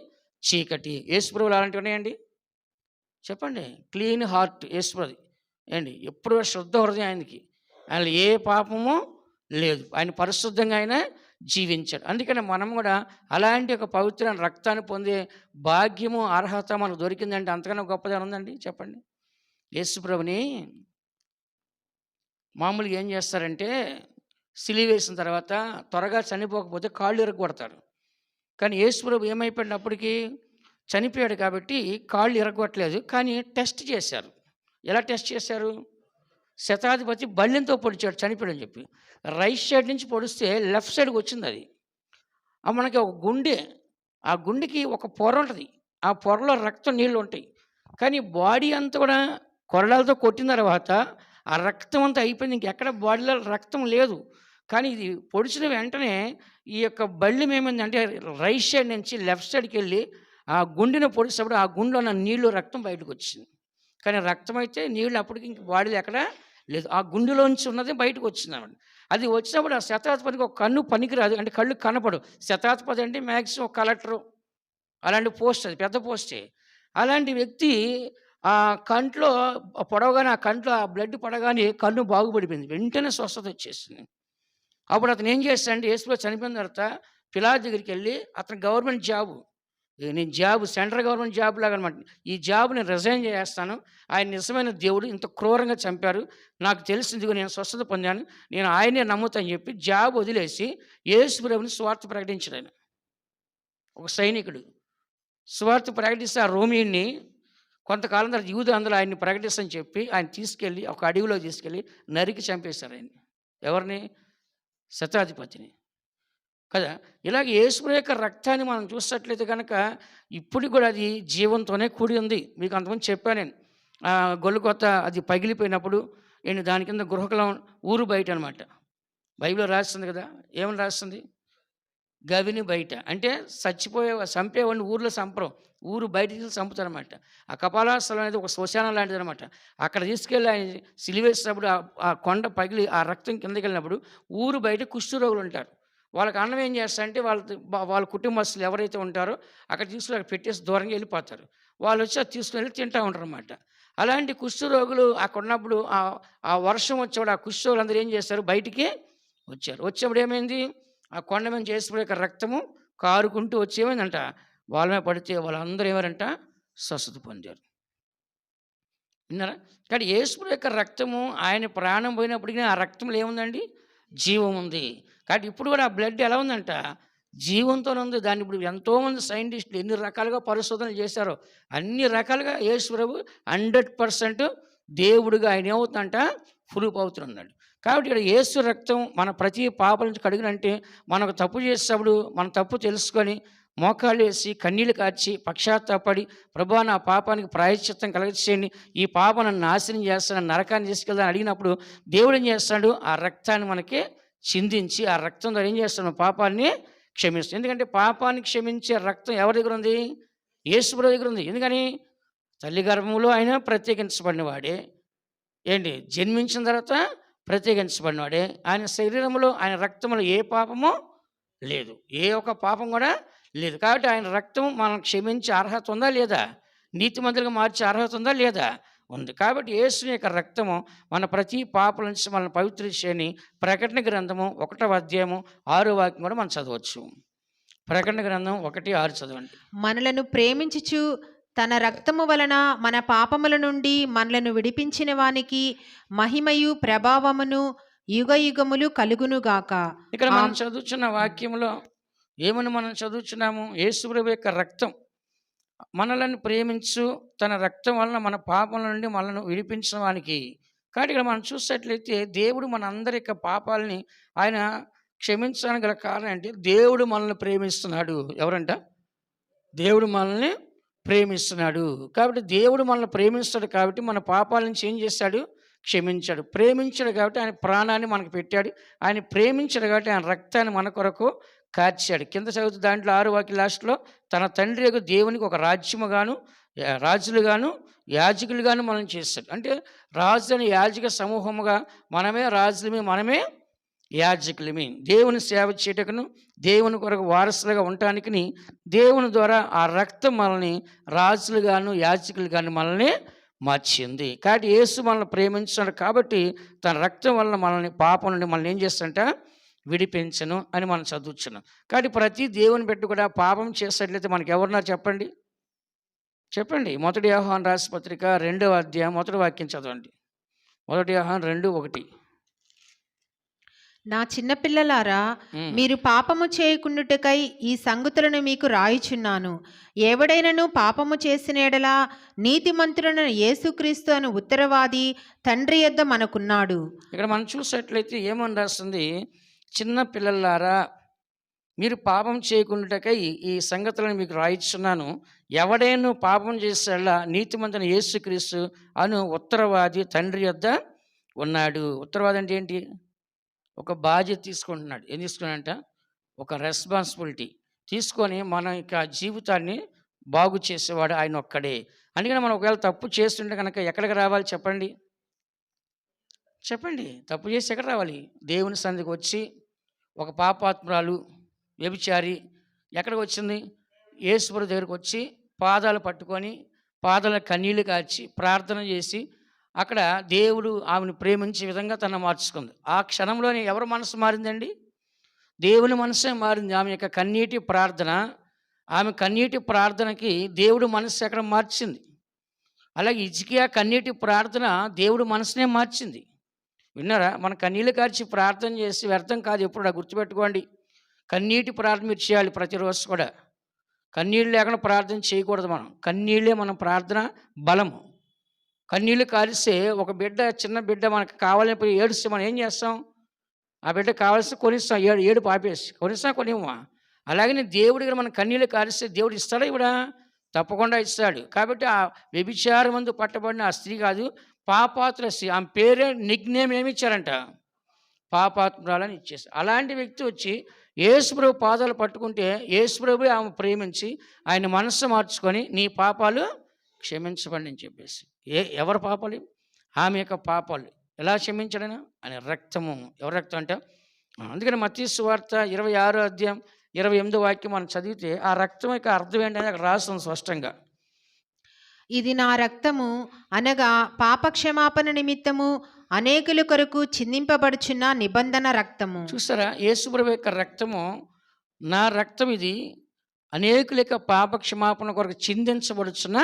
చీకటి. యేసుప్రభువులు అలాంటివి ఉన్నాయండి? చెప్పండి. క్లీన్ హార్ట్ యేసుప్రభుది ఏండి, ఎప్పుడు శుద్ధ హృదయం ఆయనకి. ఆయన ఏ పాపము లేదు, ఆయన పరిశుద్ధంగా ఆయన జీవించాడు. అందుకని మనం కూడా అలాంటి ఒక పవిత్రమైన రక్తాన్ని పొందే భాగ్యము, అర్హత మనకు దొరికిందంటే అంతకన్నా గొప్పదనం ఉందండి? చెప్పండి. యేసుప్రభుని మామూలుగా ఏం చేస్తారంటే సిలువ వేసిన తర్వాత త్వరగా చనిపోకపోతే కాళ్ళు ఇరగొడతారు. కానీ యేసుప్రభు ఏమైపోయినప్పటికీ చనిపోయాడు కాబట్టి కాళ్ళు ఇరగొట్టలేదు. కానీ టెస్ట్ చేశారు. ఎలా టెస్ట్ చేశారు? శతాధిపతి బల్లెంతో పొడిచాడు చనిపోయాడని చెప్పి. రైట్ సైడ్ నుంచి పొడిస్తే లెఫ్ట్ సైడ్కి వచ్చింది అది. మనకి ఒక గుండె, ఆ గుండెకి ఒక పొర ఉంటుంది, ఆ పొరలో రక్తం నీళ్ళు ఉంటాయి. కానీ బాడీ అంతా కూడా కొరడాలతో కొట్టిన తర్వాత ఆ రక్తం అంతా అయిపోయింది, ఇంకెక్కడ బాడీలో రక్తం లేదు. కానీ ఇది పొడిచిన వెంటనే ఈ యొక్క బళ్ళెం ఏమైందంటే రైట్ సైడ్ నుంచి లెఫ్ట్ సైడ్కి వెళ్ళి ఆ గుండెను పొడిచినప్పుడు ఆ గుండెలో ఉన్న నీళ్ళు, రక్తం బయటకు వచ్చింది. కానీ రక్తం అయితే నీళ్ళు అప్పటికి ఇంక బాడీలో ఎక్కడ లేదు, ఆ గుండెలోంచి ఉన్నది బయటకు వచ్చిందన్నమాట. అది వచ్చినప్పుడు ఆ శతాధిపతికి ఒక కన్ను పనికిరాదు, అంటే కళ్ళు కనపడు. శతాధిపతి అంటే మ్యాక్సిమం ఒక కలెక్టరు అలాంటి పోస్ట్, అది పెద్ద పోస్టే. అలాంటి వ్యక్తి ఆ కంట్లో పొడవగానే, ఆ కంట్లో ఆ బ్లడ్ పడగానే కన్ను బాగుపడిపోయింది, వెంటనే స్వస్థత వచ్చేసింది. అప్పుడు అతను ఏం చేస్తాడంటే యేసుప్రభు చనిపోయిన తర్వాత పిలాతు దగ్గరికి వెళ్ళి, అతను గవర్నమెంట్ జాబు, నేను జాబ్ సెంట్రల్ గవర్నమెంట్ జాబ్ లాగా అనమాట. ఈ జాబ్ నేను రిజైన్ చేసేస్తాను. ఆయన నిజమైన దేవుడు. ఇంత క్రూరంగా చంపారు. నాకు తెలిసి ఇదిగో నేను స్వస్థత పొందాను. నేను ఆయనే నమ్ముతా అని చెప్పి జాబ్ వదిలేసి యేసు ప్రభువుని సువార్త ప్రకటించాడు ఆయన. ఒక సైనికుడు. సువార్త ప్రకటిస్తే ఆ రోమియుడిని కొంతకాలం తర్వాత యూదులందరూ ఆయన్ని ప్రకటిస్తని చెప్పి ఆయన తీసుకెళ్ళి ఒక అడవిలో తీసుకెళ్ళి నరికి చంపేశారు ఆయన్ని. ఎవరిని? శతాధిపతిని. కదా! ఇలాగ యేసు యొక్క రక్తాన్ని మనం చూసినట్లయితే గనక ఇప్పటికి కూడా అది జీవంతోనే కూడి ఉంది. మీకు అంతకుముందు చెప్పాను నేను. గొల్గొత అది పగిలిపోయినప్పుడు దాని కింద గృహకులం ఊరు బయట అనమాట. బైబిల్‌లో రాస్తుంది కదా! ఏమని రాస్తుంది? గవిని బయట. అంటే చంపేవాడిని ఊర్లో చంపరు. ఊరు బయట తీసుకెళ్ళి చంపుతారనమాట. ఆ కపాలస్థలం అనేది ఒక శ్మశానం లాంటిదనమాట. అక్కడ తీసుకెళ్ళి ఆయన సిలువేసినప్పుడు ఆ కొండ పగిలి ఆ రక్తం కిందకెళ్ళినప్పుడు ఊరు బయట కుష్ఠరోగులు ఉంటారు. వాళ్ళకి అన్నం ఏం చేస్తారంటే వాళ్ళ కుటుంబస్తులు ఎవరైతే ఉంటారో అక్కడ తీసుకుని అక్కడ పెట్టేసి దూరంగా వెళ్ళిపోతారు. వాళ్ళు వచ్చి అది తీసుకుని వెళ్ళి తింటూ ఉంటారనమాట. అలాంటి కుష్ఠరోగులు అక్కడ ఉన్నప్పుడు ఆ వర్షం వచ్చేవాడు ఆ కుష్ఠరోగులందరూ ఏం చేస్తారు? బయటికి వచ్చారు. వచ్చినప్పుడు ఏమైంది? ఆ కొండ మీద యేసు యొక్క రక్తము కారుకుంటూ వచ్చి ఏమైందంట? వాళ్ళ మీద పడితే వాళ్ళందరూ ఏమారంట? స్వస్థత పొందారు. విన్నారా? కానీ యేసు యొక్క రక్తము ఆయన ప్రాణం పోయినప్పటికీ ఆ రక్తంలో ఏముందండి? జీవం ఉంది. కాబట్టి ఇప్పుడు కూడా ఆ బ్లడ్ ఎలా ఉందంట? జీవంతోనే ఉంది. దాన్ని ఇప్పుడు ఎంతోమంది సైంటిస్టులు ఎన్ని రకాలుగా పరిశోధనలు చేశారో అన్ని రకాలుగా యేసు ప్రభు 100% దేవుడిగా ఆయన ఏమవుతుందంట? ప్రూఫ్ అవుతున్నాడు. కాబట్టి ఇక్కడ యేసు రక్తం మన ప్రతి పాపల నుంచి కడిగినంటే మనకు తప్పు చేసేటప్పుడు మన తప్పు తెలుసుకొని మోకాళ్ళు వేసి కన్నీళ్ళు కార్చి పశ్చాత్తాపడి ప్రభువా నా పాపానికి ప్రాయశ్చిత్తం కలగచేయండి, ఈ పాపం నన్ను నాశనం చేస్తాను, నరకాన్ని తీసుకెళ్తాను అడిగినప్పుడు దేవుడు ఏం చేస్తాడు? ఆ రక్తాన్ని మనకి చిందించి ఆ రక్తం ద్వారా ఏం చేస్తాడు? పాపాన్ని క్షమిస్తాడు. ఎందుకంటే పాపాన్ని క్షమించే రక్తం ఎవరి దగ్గర ఉంది? యేసు ప్రభు దగ్గర ఉంది. ఎందుకని? తల్లి గర్భంలో ఆయన ప్రత్యేకించబడిన వాడే. జన్మించిన తర్వాత ప్రత్యేకించబడినవాడే. ఆయన శరీరంలో ఆయన రక్తంలో ఏ పాపమో లేదు. ఏ ఒక్క పాపం కూడా లేదు. కాబట్టి ఆయన రక్తం మనం క్షమించే అర్హత ఉందా లేదా? నీతిమంతులుగా మార్చే అర్హత ఉందా లేదా? ఉంది. కాబట్టి యేసు యొక్క రక్తము మన ప్రతి పాపల నుంచి మనల్ని పవిత్ర చేయని ప్రకటన గ్రంథము 1వ అధ్యాయము 6వ వాక్యం కూడా మనం చదవచ్చు. ప్రకటన గ్రంథం 1:6 చదవండి. మనలను ప్రేమించుచు తన రక్తము వలన మన పాపముల నుండి మనలను విడిపించిన వానికి మహిమయు ప్రభావమును యుగయుగములు కలుగునుగాక. ఇక్కడ మనం చదువుతున్న వాక్యంలో ఏమని మనం చదువుతున్నాము? యేసు ప్రభు యొక్క రక్తం మనలను ప్రేమించు తన రక్తం వలన మన పాపముల నుండి మనలను విడిపించిన వానికి. కాబట్టి ఇక్కడ మనం చూసినట్లయితే దేవుడు మన అందరి యొక్క పాపాలని ఆయన క్షమించడానికి గల కారణం అంటే దేవుడు మనల్ని ప్రేమిస్తున్నాడు. ఎవరంట? దేవుడు మనల్ని ప్రేమిస్తున్నాడు. కాబట్టి దేవుడు మనల్ని ప్రేమిస్తాడు కాబట్టి మన పాపాల నుంచి ఏం చేస్తాడు? క్షమించాడు. ప్రేమించాడు కాబట్టి ఆయన ప్రాణాన్ని మనకు పెట్టాడు. ఆయన ప్రేమించాడు కాబట్టి ఆయన రక్తాన్ని మన కొరకు కార్చాడు. కింద చదువుతూ దాంట్లో 6వ వాక్యం లాస్ట్లో తన తండ్రి యొక్క దేవునికి ఒక రాజ్యముగాను రాజులుగాను యాజకులుగాను మనం చేస్తాడు. అంటే రాజు అని యాజక సమూహముగా మనమే రాజులమే, మనమే యాజకులమే. దేవుని సేవ చేయటకును దేవుని కొరకు వారసులుగా ఉండటానికి దేవుని ద్వారా ఆ రక్తం మనల్ని రాజులుగాను యాజకులుగాను మనల్ని మార్చింది. కాబట్టి యేసు మనల్ని ప్రేమించాడు కాబట్టి తన రక్తం వలన మనల్ని పాపం నుండి మనల్ని ఏం చేస్తాడంట? విడిపించను అని మనం చదువుతున్నాం. కాబట్టి ప్రతి దేవుని పెట్టి కూడా పాపం చేసేట్లయితే మనకి ఎవరున్నారు చెప్పండి? చెప్పండి. 1 యోహాను రాసిన పత్రిక 2వ అధ్యాయం 1వ వాక్యం చదవండి. 1 యోహాను 2:1. నా చిన్నపిల్లలారా, మీరు పాపము చేయకుండుటకై ఈ సంగతులను మీకు రాయుచున్నాను. ఎవడైనను పాపము చేసిన ఎడల నీతిమంతుడైన యేసుక్రీస్తు అను ఉత్తరవాది తండ్రి యొద్ద మనకున్నాడు. ఇక్కడ మనం చూసినట్లయితే ఏమని రాస్తుంది? చిన్న పిల్లలారా, మీరు పాపం చేయకుండాటకై ఈ సంగతులను మీకు రాయిస్తున్నాను. ఎవడైనా పాపం చేసేలా నీతిమంతుడైన యేసుక్రీస్తు అను ఉత్తరవాది తండ్రి యొద్ద ఉన్నాడు. ఉత్తరవాది అంటే ఏంటి? ఒక బాధ్యత తీసుకుంటున్నాడు. ఏం తీసుకున్నాడంట? ఒక రెస్పాన్సిబిలిటీ తీసుకొని మన యొక్క జీవితాన్ని బాగు చేసేవాడు ఆయన ఒక్కడే. అందుకని మనం ఒకవేళ తప్పు చేస్తుంటే కనుక ఎక్కడికి రావాలి చెప్పండి? చెప్పండి. తప్పు చేసి ఎక్కడ రావాలి? దేవుని సన్నిధికి వచ్చి ఒక పాపాత్మురాలు వ్యభిచారి ఎక్కడికి వచ్చింది? యేసుప్రభు దగ్గరికి వచ్చి పాదాలు పట్టుకొని పాదాల కన్నీళ్లు కార్చి ప్రార్థన చేసి అక్కడ దేవుడు ఆమెను ప్రేమించే విధంగా తను మార్చుకుంది. ఆ క్షణంలోనే ఎవరి మనసు మారిందండి? దేవుని మనసే మారింది. ఆమె యొక్క కన్నీటి ప్రార్థన ఆమె కన్నీటి ప్రార్థనకి దేవుడు మనస్సు ఎక్కడ మార్చింది. అలాగే హిజ్కియా కన్నీటి ప్రార్థన దేవుడు మనసునే మార్చింది. విన్నారా? మన కన్నీళ్లు కార్చి ప్రార్థన చేసి వ్యర్థం కాదు. ఎప్పుడు గుర్తుపెట్టుకోండి. కన్నీటి ప్రార్థన మీరు చేయాలి ప్రతిరోజు కూడా. కన్నీళ్ళు లేకుండా ప్రార్థన చేయకూడదు మనం. కన్నీళ్ళే మన ప్రార్థన బలము. కన్నీళ్ళు కారిస్తే ఒక బిడ్డ, చిన్న బిడ్డ మనకు కావాలని పోయి ఏడుస్తే మనం ఏం చేస్తాం? ఆ బిడ్డ కావాల్సి కొనిస్తాం. ఏడుపు ఆపేసి కొనిస్తాం, కొనివ్వమా? అలాగనే దేవుడి దగ్గర మన కన్నీళ్ళు కారిస్తే దేవుడు ఇస్తాడా ఇవిడా? తప్పకుండా ఇస్తాడు. కాబట్టి ఆ వ్యభిచారమందు పట్టబడిన ఆ స్త్రీ కాదు, పాపాతుల స్త్రీ. ఆమె పేరే నిక్నేమ్ ఏమి ఇచ్చారంట? పాపాత్మురాలని ఇచ్చేసి. అలాంటి వ్యక్తి వచ్చి యేసుప్రభు పాదాలు పట్టుకుంటే యేసుప్రభు ఆమె ప్రేమించి ఆయన మనస్సు మార్చుకొని నీ పాపాలు క్షమించబడి అని చెప్పేసి. ఎవరి పాపాలు? ఆమె యొక్క పాపాలు. ఎలా క్షమించడను? ఆయన రక్తము. ఎవరి రక్తం అంటే అందుకని మత్తయి సువార్త 26వ అధ్యాయం 28వ వాక్యం మనం చదివితే ఆ రక్తం యొక్క అర్థం ఏంటనేది అక్కడ రాస్తుంది స్పష్టంగా. ఇది నా రక్తము అనగా పాపక్షమాపణ నిమిత్తము అనేకుల కొరకు చిందింపబడుచున్న నిబంధన రక్తము. చూసారా? యేసుప్రభు యొక్క రక్తము, నా రక్తం ఇది అనేకుల యొక్క పాపక్షమాపణ కొరకు చిందించబడుచున్న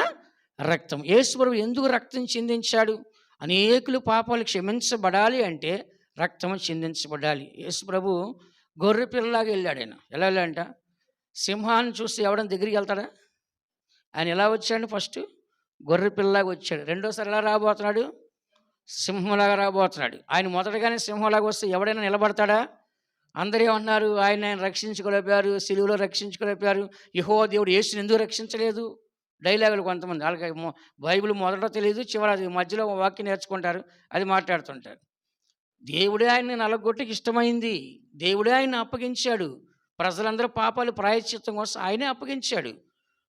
రక్తం. యేసుప్రభు ఎందుకు రక్తం చిందించాడు? అనేకులు పాపాలు క్షమించబడాలి అంటే రక్తము చిందించబడాలి. యేసుప్రభు గొర్రె పిల్లలాగా వెళ్ళాడు. ఆయన ఎలా వెళ్ళాడంట? సింహాన్ని చూస్తే ఎవడని దగ్గరికి వెళ్తాడా? ఆయన ఎలా వచ్చాడు? ఫస్ట్ గొర్రె పిల్లలాగా వచ్చాడు. రెండోసారి ఎలా రాబోతున్నాడు? సింహంలాగా రాబోతున్నాడు. ఆయన మొదటగానే సింహంలాగా వస్తే ఎవడైనా నిలబడతాడా? అందరూ ఏమన్నారు? ఆయన రక్షించుకోలేపారు, సిలువలో రక్షించుకోలేపారు. యెహోవా దేవుడు యేసుని ఎందుకు రక్షించలేదు? డైలాగులు కొంతమంది. వాళ్ళకి బైబిల్ మొదట తెలియదు, చివరి మధ్యలో వాక్యం నేర్చుకుంటారు, అది మాట్లాడుతుంటారు. దేవుడే ఆయన్ని నలగొట్టికి ఇష్టమైంది. దేవుడే ఆయన్ని అప్పగించాడు. ప్రజలందరూ పాపాలు ప్రాయశ్చిత్తం కోసం ఆయనే అప్పగించాడు.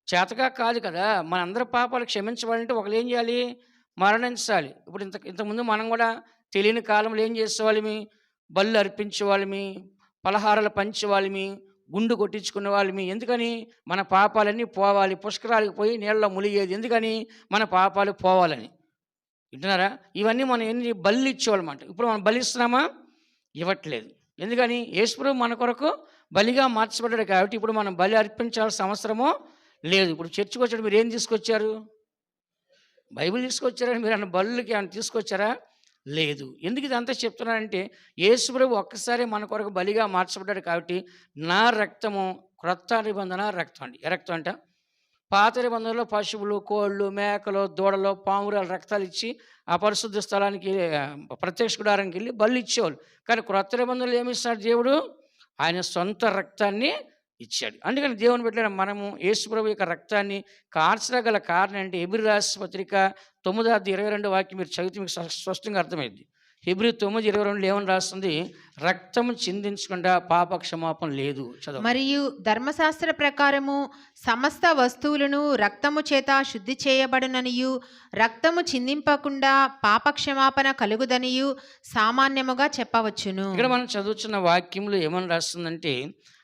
చేతగా కాదు కదా. మనందరి పాపాలు క్షమించబడాలంటే ఒకరు ఏం చేయాలి? మరణించాలి. ఇప్పుడు ఇంతకుముందు మనం కూడా తెలియని కాలంలో ఏం చేసేవాళ్ళమి? బళ్ళు అర్పించేవాళ్ళమి, పలహారాలు పంచేవాళ్ళమి, గుండు కొట్టించుకునే వాళ్ళమి. ఎందుకని? మన పాపాలన్నీ పోవాలి. పుష్కరాలకు పోయి నీళ్ళలో ములిగేది ఎందుకని? మన పాపాలు పోవాలని. వింటున్నారా? ఇవన్నీ మనం ఎన్ని బళ్ళు ఇచ్చేవాళ్ళమాట. ఇప్పుడు మనం బలిస్తున్నామా? ఇవ్వట్లేదు. ఎందుకని? యేసుప్రభు మన కొరకు బలిగా మార్చబడ్డాడు కాబట్టి ఇప్పుడు మనం బలి అర్పించాల్సిన అవసరమో లేదు. ఇప్పుడు చర్చికి వచ్చాడు, మీరు ఏం తీసుకొచ్చారు? బైబిల్ తీసుకొచ్చారని మీరు అన్న బళ్ళుకి ఏమైనా తీసుకొచ్చారా? లేదు. ఎందుకు ఇదంతా చెప్తున్నానంటే యేసుప్రభు ఒక్కసారి మన కొరకు బలిగా మార్చబడ్డాడు కాబట్టి నా రక్తము క్రొత్త నిబంధన రక్తం అండి. ఏ రక్తం అంట? పాత నిబంధనలో పశువులు, కోళ్ళు, మేకలు, దూడలు, పామురాలు రక్తాలు ఇచ్చి ఆ పరిశుద్ధ స్థలానికి ప్రత్యక్ష గుడారానికి వెళ్ళి బలి ఇచ్చేవాళ్ళు. కానీ క్రొత్త నిబంధనలు ఏమి ఇస్తాడు దేవుడు? ఆయన సొంత రక్తాన్ని ఇచ్చాడు. అందుకని దేవుని బిడ్డలైన మనము యేసుప్రభు యొక్క రక్తాన్ని కార్చగల కారణం అంటే హెబ్రీ రాసిన పత్రిక 9:22 వాక్యం మీరు చదివితే మీకు స్పష్టంగా అర్థమైంది. హెబ్రీ 9:22 ఏమని రాస్తుంది? రక్తము చిందించకుండా పాప క్షమాపణ లేదు. చదువు. మరియు ధర్మశాస్త్ర ప్రకారము సమస్త వస్తువులను రక్తము చేత శుద్ధి చేయబడుననియు రక్తము చిందింపకుండా పాపక్షమాపణ కలుగుదనియు సామాన్యముగా చెప్పవచ్చును. ఇక్కడ మనం చదువుతున్న వాక్యంలో ఏమని రాస్తుందంటే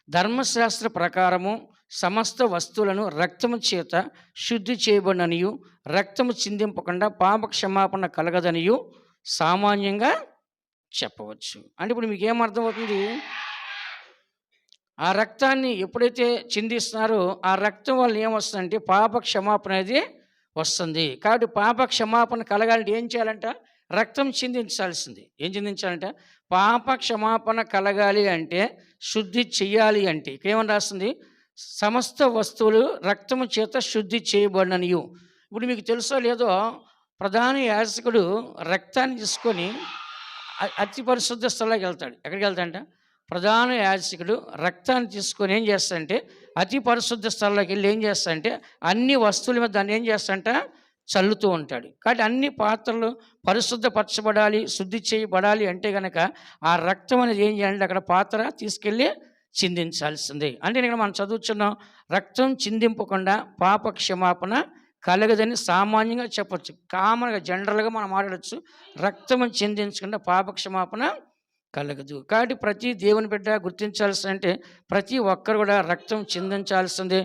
ధర్మశాస్త్ర ప్రకారము సమస్త వస్తువులను రక్తము చేత శుద్ధి చేయబడిననియు రక్తము చిందింపకుండా పాప క్షమాపణ కలగదనియు సామాన్యంగా చెప్పవచ్చు. అంటే ఇప్పుడు మీకు ఏమర్థమవుతుంది? ఆ రక్తాన్ని ఎప్పుడైతే చిందిస్తున్నారో ఆ రక్తం వల్ల ఏమొస్తుందంటే పాప క్షమాపణ అనేది వస్తుంది. కాబట్టి పాప క్షమాపణ కలగాలంటే ఏం చేయాలంట? రక్తం చిందించాల్సింది. ఏం చిందించాలంట? పాప క్షమాపణ కలగాలి అంటే, శుద్ధి చెయ్యాలి అంటే ఏమని రాస్తుంది? సమస్త వస్తువులు రక్తము చేత శుద్ధి చేయబడిననియు. ఇప్పుడు మీకు తెలుసో లేదో, ప్రధాన యాజకుడు రక్తాన్ని తీసుకొని అతి పరిశుద్ధ స్థలానికి వెళ్తాడు. ఎక్కడికి వెళ్తాడంట? ప్రధాన యాజకుడు రక్తాన్ని తీసుకొని ఏం చేస్తాడంటే అతి పరిశుద్ధ స్థలంలోకి వెళ్ళి ఏం చేస్తాడంటే అన్ని వస్తువుల మీద దాన్ని ఏం చేస్తాడంట? చల్లుతూ ఉంటాడు. కాబట్టి అన్ని పాత్రలు పరిశుద్ధపరచబడాలి, శుద్ధి చేయబడాలి అంటే కనుక ఆ రక్తం అనేది ఏం చేయాలంటే అక్కడ పాత్ర తీసుకెళ్ళి చిందించాల్సిందే. అంటే ఇక్కడ మనం చదువుతున్నాం, రక్తం చిందింపకుండా పాప క్షమాపణ కలగదని సామాన్యంగా చెప్పచ్చు. కామన్గా జనరల్గా మనం మాట్లాడచ్చు. రక్తం చిందించకుండా పాప క్షమాపణ కలగదు. కాబట్టి ప్రతి దేవుని బిడ్డ గుర్తించాల్సింది అంటే ప్రతి ఒక్కరు కూడా రక్తం చిందించాల్సిందే.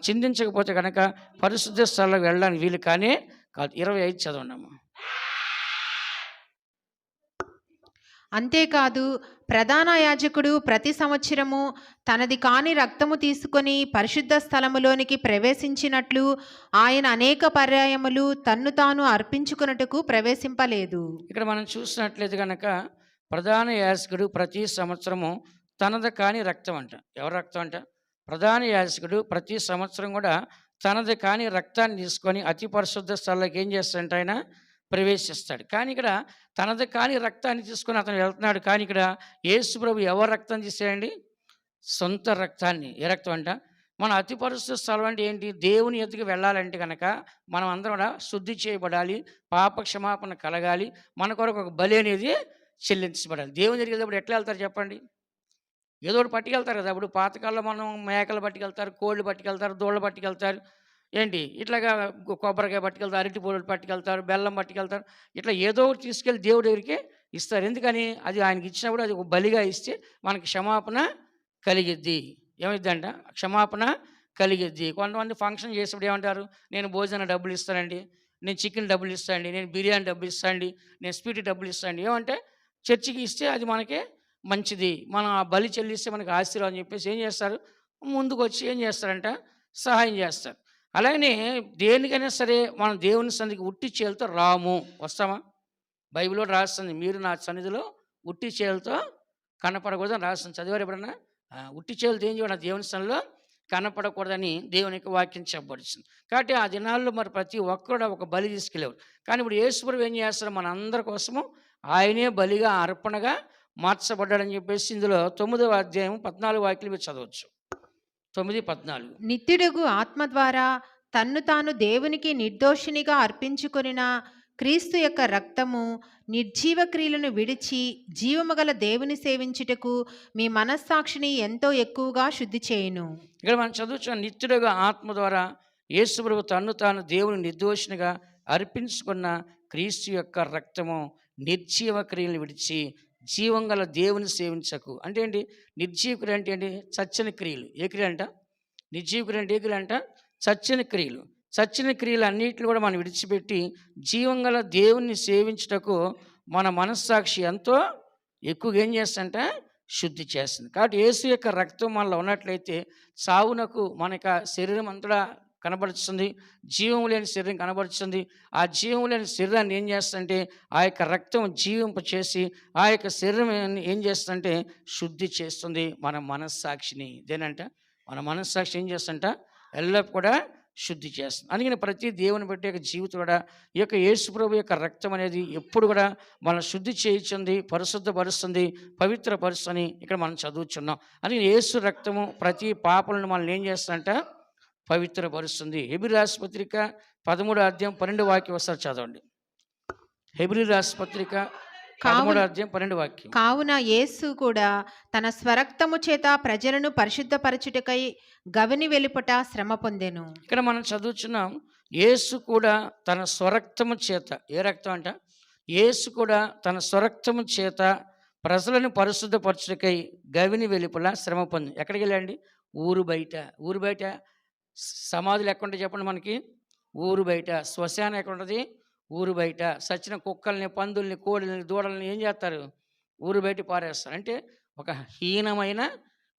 చిందించకపోతే కనుక పరిశుద్ధ స్థలాలకు వెళ్ళడానికి వీలు కానే కాదు. 25 చదవండి. అంతేకాదు ప్రధాన యాజకుడు ప్రతి సంవత్సరము తనది కాని రక్తము తీసుకొని పరిశుద్ధ స్థలములోనికి ప్రవేశించినట్లు ఆయన అనేక పర్యాయములు తన్ను తాను అర్పించుకొనుటకు ప్రవేశింపలేదు. ఇక్కడ మనం చూసినట్లయితే కనుక ప్రధాన యాజకుడు ప్రతి సంవత్సరము తనది కాని రక్తం అంట. ఎవరి రక్తం అంట? ప్రధాన యాజకుడు ప్రతి సంవత్సరం కూడా తనది కాని రక్తాన్ని తీసుకొని అతి పరిశుద్ధ స్థలానికి ఏం చేస్తాడంటే ఆయన ప్రవేశిస్తాడు. కానీ ఇక్కడ తనది కాని రక్తాన్ని తీసుకొని అతను వెళ్తున్నాడు. కానీ ఇక్కడ యేసు ప్రభు ఎవరి రక్తం తీసాడండి? సొంత రక్తాన్ని. ఏ రక్తం అంట? మన అతి పరిశుద్ధ స్థలం అంటే ఏంటి? దేవుని ఎదుగు వెళ్ళాలంటే కనుక మనం అందరం కూడా శుద్ధి చేయబడాలి, పాప క్షమాపణ కలగాలి, మన కొరకు ఒక బలి అనేది చెల్లించబడాలి. దేవుని దగ్గరికి వెళ్ళేటప్పుడు ఎట్లా వెళ్తారు చెప్పండి? ఏదో ఒకటి పట్టుకెళ్తారు కదా. అప్పుడు పాతకాలంలో మనం మేకలు పట్టుకెళ్తారు, కోళ్ళు పట్టుకెళ్తారు, దూడలు పట్టుకెళ్తారు, ఏంటి ఇట్లాగా కొబ్బరికాయ పట్టుకెళ్తారు, అరటి పూలు పట్టుకెళ్తారు, బెల్లం పట్టుకెళ్తారు. ఇట్లా ఏదో ఒకటి తీసుకెళ్ళి దేవుడి దగ్గరికి ఇస్తారు. ఎందుకని? అది ఆయనకి ఇచ్చినప్పుడు అది ఒక బలిగా ఇస్తే మనకి క్షమాపణ కలిగిద్ది. ఏమైద్దంట? క్షమాపణ కలిగిద్ది. కొంతమంది ఫంక్షన్ చేసేప్పుడు ఏమంటారు? నేను భోజనం డబ్బులు ఇస్తానండి, నేను చికెన్ డబ్బులు ఇస్తానండి, నేను బిర్యానీ డబ్బులు ఇస్తానండి, నేను స్వీట్ డబ్బులు ఇస్తానండి. ఏమంటే చర్చికి ఇస్తే అది మనకి మంచిది, మనం ఆ బలి చెల్లిస్తే మనకి ఆశీర్వాదం అని చెప్పేసి ఏం చేస్తారు? ముందుకు వచ్చి ఏం చేస్తారంట? సహాయం చేస్తారు. అలాగనే దేనికైనా సరే మనం దేవుని సన్నిధికి ఉట్టి చేతులతో రాము. వస్తామా? బైబిల్లో రాస్తుంది, మీరు నా సన్నిధిలో ఉట్టి చేతులతో కనపడకూడదని రాస్తుంది. చదివారు ఎప్పుడన్నా? ఉట్టి చేతులతో ఏం చేయాలి? దేవుని సన్నిధిలో కనపడకూడదని దేవుని యొక్క వాక్యం చెప్పబడుతుంది. కాబట్టి ఆ దినాల్లో మరి ప్రతి ఒక్కరు ఒక బలి తీసుకెళ్ళేవారు. కానీ ఇప్పుడు యేసు ప్రభు ఏం చేస్తారు? మన అందరి కోసము ఆయనే బలిగా అర్పణగా మార్చబడ్డాడని చెప్పేసి ఇందులో 9వ అధ్యాయం 14 వాక్యాలు మీరు చదవచ్చు. 9:14. నిత్యుడగు ఆత్మ ద్వారా తన్ను తాను దేవునికి నిర్దోషినిగా అర్పించుకొనిన క్రీస్తు యొక్క రక్తము నిర్జీవ క్రియలను విడిచి జీవము గల దేవుని సేవించుటకు మీ మనస్సాక్షిని ఎంతో ఎక్కువగా శుద్ధి చేయును. ఇక్కడ మనం చదువుతున్న నిత్యుడుగా ఆత్మ ద్వారా యేసు ప్రభు తన్ను తాను దేవుని నిర్దోషినిగా అర్పించుకున్న క్రీస్తు యొక్క రక్తము నిర్జీవ క్రియలను విడిచి జీవం గల దేవుని సేవించకు. అంటే ఏంటి? నిర్జీవ క్రియ అంటే ఏంటి? చచ్చని క్రియలు. ఏ క్రియ అంట? నిర్జీవ క్రియ అంటే ఏ క్రియ అంట? చచ్చని క్రియలు. చచ్చిన క్రియలు అన్నిటిని కూడా మనం విడిచిపెట్టి జీవం గల దేవుణ్ణి సేవించుటకు మన మనస్సాక్షి ఎంతో ఎక్కువగా ఏం చేస్తుందంటే శుద్ధి చేస్తుంది. కాబట్టి యేసు యొక్క రక్తం మనలో ఉన్నట్లయితే సావునకు మన యొక్క శరీరం అంతటా కనబడుతుంది, జీవం లేని శరీరం కనబడుతుంది. ఆ జీవం లేని శరీరాన్ని ఏం చేస్తుందంటే ఆ యొక్క రక్తం జీవింప చేసి ఆ యొక్క శరీరం ఏం చేస్తుందంటే శుద్ధి చేస్తుంది మన మనస్సాక్షిని. ఇదేనంట మన మనస్సాక్షి ఏం చేస్తుందంట? ఎల్లప్పుడూ కూడా శుద్ధి చేస్తుంది. అందుకని ప్రతి దేవుని బట్టి యొక్క జీవితం కూడా ఈ యొక్క యేసు ప్రభు యొక్క రక్తం అనేది ఎప్పుడు కూడా మనం శుద్ధి చేయించింది, పరిశుద్ధపరుస్తుంది, పవిత్రపరుస్తుంది ఇక్కడ మనం చదువుతున్నాం. అందుకని యేసు రక్తము ప్రతి పాపలను మనల్ని ఏం చేస్తుందంట? పవిత్రపరుస్తుంది. హెబ్రీ రాసిన పత్రిక 13వ అధ్యాయం 12 వాక్యం ఒకసారి చదవండి. హెబ్రీ రాసిన పత్రిక 13వ అధ్యాయం 12 వాక్యం. కావున యేసు కూడా తన స్వరక్తము చేత ప్రజలను పరిశుద్ధపరచుటకై గవిని వెలుపట శ్రమ పొందెను. ఇక్కడ మనం చదువుతున్నాం, యేసు కూడా తన స్వరక్తము చేత. ఏ రక్తం అంట? యేసు కూడా తన స్వరక్తము చేత ప్రజలను పరిశుద్ధపరచుటకై గవిని వెలుపల శ్రమ పొంది. ఎక్కడికి వెళ్ళండి? ఊరు బయట. ఊరు బయట సమాధులు ఎక్కడ ఉంటాయి చెప్పండి మనకి? ఊరు బయట. శ్మశానం ఎక్కడ ఉంటుంది? ఊరు బయట. సచ్చిన కుక్కల్ని, పందుల్ని, కోడిని, దూడల్ని ఏం చేస్తారు? ఊరు బయట పారేస్తారు. అంటే ఒక హీనమైన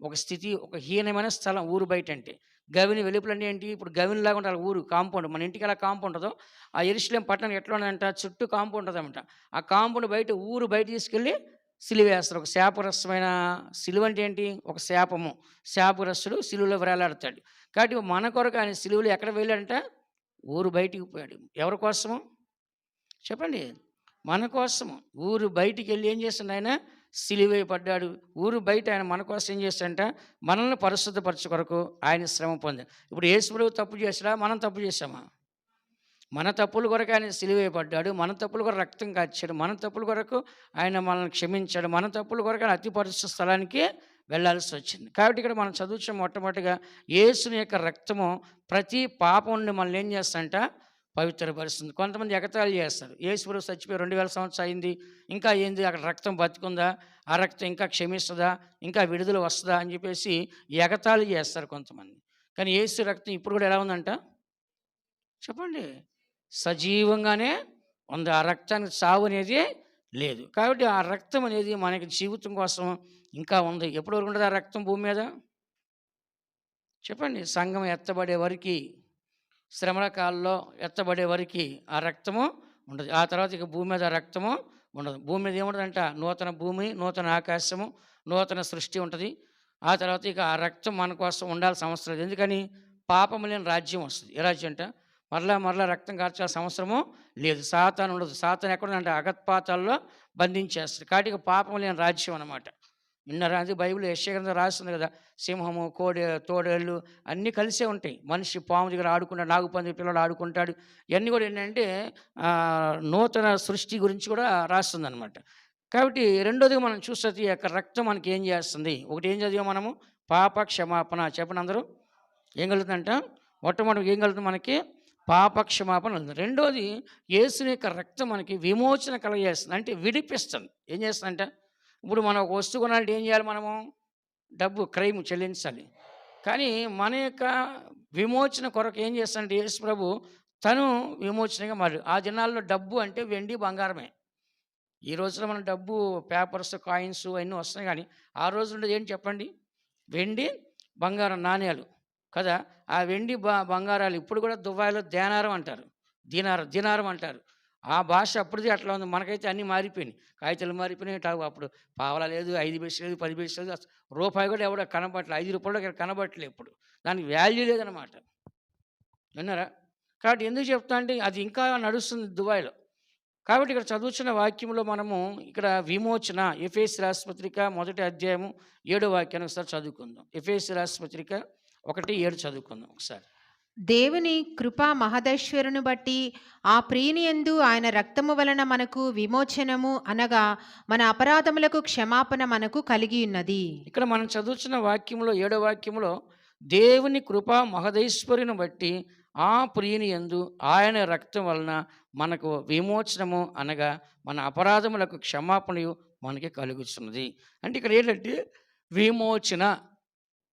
ఒక స్థితి, ఒక హీనమైన స్థలం ఊరు బయట అంటే. గవిని వెలుపల అంటే ఏంటి? ఇప్పుడు గవినిలాగా ఉంటుంది ఊరు, కాంపౌండ్. మన ఇంటికి ఎలా కాంపౌండ్ ఉంటుందో ఆ యెరూషలేము పట్టణం ఎట్లా ఉందంట? చుట్టూ కాంపౌండ్ ఉంటుందన్నమాట. ఆ కాంపౌండ్ బయట ఊరు బయట తీసుకెళ్ళి సిలువ వేస్తారు. ఒక శాపగ్రస్తమైన సిలువ అంటే ఏంటి? ఒక శాపము. శాపగ్రస్తుడు సిలువలో వేలాడతాడు. కాబట్టి మన కొరకు ఆయన సిలువలో ఎక్కడ వెళ్ళాడంట? ఊరు బయటికి పోయాడు. ఎవరి కోసము చెప్పండి? మన కోసము. ఊరు బయటికి వెళ్ళి ఏం చేస్తాడు? ఆయన సిలువ పడ్డాడు. ఊరు బయట ఆయన మన కోసం ఏం చేస్తాడంట? మనల్ని పరిశుద్ధపరచు కొరకు ఆయన శ్రమ పొందాడు. ఇప్పుడు యేసు ప్రభు తప్పు చేసాడా? మనం తప్పు చేసామా? మన తప్పుల కొరకు ఆయన సిలువ పడ్డాడు, మన తప్పుల కొరకు రక్తం కాచాడు, మన తప్పుల కొరకు ఆయన మనల్ని క్షమించాడు, మన తప్పుల కొరకు ఆయన అతి పరిశుద్ధ స్థలానికి వెళ్ళాల్సి వచ్చింది. కాబట్టి ఇక్కడ మనం చదువుతాం మొట్టమొదటిగా యేసుని యొక్క రక్తము ప్రతి పాపం నుండి మనల్ని ఏం చేస్తాడంట? పవిత్రపరుస్తుంది. కొంతమంది ఎగతాళి చేస్తారు, యేసు ప్రభు చచ్చిపోయి 2000 సంవత్సరాలు అయింది, ఇంకా ఏంది అక్కడ రక్తం బతుకుందా, ఆ రక్తం ఇంకా క్షమిస్తుందా, ఇంకా విడుదల వస్తుందా అని చెప్పేసి ఎగతాళి చేస్తారు కొంతమంది. కానీ యేసు రక్తం ఇప్పుడు కూడా ఎలా ఉందంట చెప్పండి? సజీవంగానే ఉంది. ఆ రక్తానికి సావు అనేది లేదు. కాబట్టి ఆ రక్తం అనేది మనకి జీవితం కోసం ఇంకా ఉంది. ఎప్పటి వరకు ఉంటది ఆ రక్తం భూమి మీద? చెప్పండి. సంఘం ఎత్తబడే వరకి, శ్రమల కాలంలో ఎత్తబడే వరకి ఆ రక్తము ఉండదు. ఆ తర్వాత ఇక భూమి మీద ఆ రక్తము ఉండదు. భూమి మీద ఏముంటదంట? నూతన భూమి, నూతన ఆకాశము, నూతన సృష్టి ఉంటది. ఆ తర్వాత ఇక ఆ రక్తం మన కోసం ఉండాల్సిన అవసరం లేదు. ఎందుకని? పాపము లేని రాజ్యం వస్తది. ఏ రాజ్యం అంట? మరలా మరలా రక్తం కార్చాల్సిన అవసరము లేదు. సాతాను ఉండదు. సాతాను ఎక్కడుందంటే అగత్పాతాల్లో బంధించేస్తది. కాబట్టి ఇక పాపం లేని రాజ్యం అనమాట. విన్నారా? అది బైబిల్ యెషయా గ్రంథంలో రాస్తుంది కదా! సింహము, తోడేళ్ళు అన్నీ కలిసే ఉంటాయి. మనిషి పాము దగ్గర ఆడుకుంటాడు, నాగుపంది పిల్లడు ఆడుకుంటాడు. ఇవన్నీ కూడా ఏంటంటే నూతన సృష్టి గురించి కూడా రాస్తుందనమాట. కాబట్టి రెండోదిగా మనం చూస్తే ఈ యొక్క రక్తం మనకి ఏం చేస్తుంది? ఒకటి ఏం చదివాం మనము? పాప క్షమాపణ. చెప్పండి అందరూ. ఏం కలుగుతుందంట? మొట్టమొదటిగా ఏం కలుగుతుంది మనకి? పాప క్షమాపణ కలుగుతుంది. రెండోది యేసుని యొక్క రక్తం మనకి విమోచన కలగజేస్తుంది. అంటే విడిపిస్తుంది. ఏం చేస్తుందంట? ఇప్పుడు మనం ఒక వస్తువు కొనాలంటే ఏం చేయాలి మనము? డబ్బు క్రైమ్ చెల్లించాలి. కానీ మన యొక్క విమోచన కొరకు ఏం చేస్తాడంటే యేసు ప్రభు తను విమోచనగా మారాడు. ఆ దినాల్లో డబ్బు అంటే వెండి, బంగారమే. ఈ రోజుల్లో మనం డబ్బు, పేపర్స్, కాయిన్స్ అన్నీ వస్తున్నాయి కానీ ఆ రోజుల్లో ఏంటి చెప్పండి? వెండి, బంగారం నాణేలు కదా! ఆ వెండి, బంగారాలు ఇప్పుడు కూడా దుబాయ్‌లో దేనారం అంటారు. దినారం అంటారు. ఆ భాష అప్పటిది అట్లా ఉంది. మనకైతే అన్నీ మారిపోయినాయి. కాగితాలు మారిపోయినాయి. అప్పుడు పావలా లేదు, 5 పైసలు లేదు, 10 పైసలు లేదు. రూపాయి కూడా ఎవడో కనపడట్లే. రూ. 5 ఇక్కడ కనబడట్లే ఇప్పుడు. దానికి వాల్యూ లేదనమాట. విన్నారా? కాబట్టి ఎందుకు చెప్తా అంటే అది ఇంకా నడుస్తుంది దుబాయ్‌లో. కాబట్టి ఇక్కడ చదువుతున్న వాక్యంలో మనము ఇక్కడ విమోచన ఎఫెసీ రాసిన పత్రిక మొదటి అధ్యాయము 7వ వాక్యాన్ని ఒకసారి చదువుకుందాం. ఎఫెసీ రాసిన పత్రిక 1:7 చదువుకుందాం ఒకసారి. దేవుని కృపా మహదైశ్వర్యను బట్టి ఆ ప్రియనియందు ఆయన రక్తము వలన మనకు విమోచనము అనగా మన అపరాధములకు క్షమాపణ మనకు కలిగి ఉన్నది. ఇక్కడ మనం చదువుతున్న వాక్యంలో 7వ వాక్యంలో దేవుని కృపా మహదైశ్వర్యను బట్టి ఆ ప్రియుని యందు ఆయన రక్తం వలన మనకు విమోచనము అనగా మన అపరాధములకు క్షమాపణయు మనకి కలుగుతున్నది. అంటే ఇక్కడ ఏంటంటే విమోచన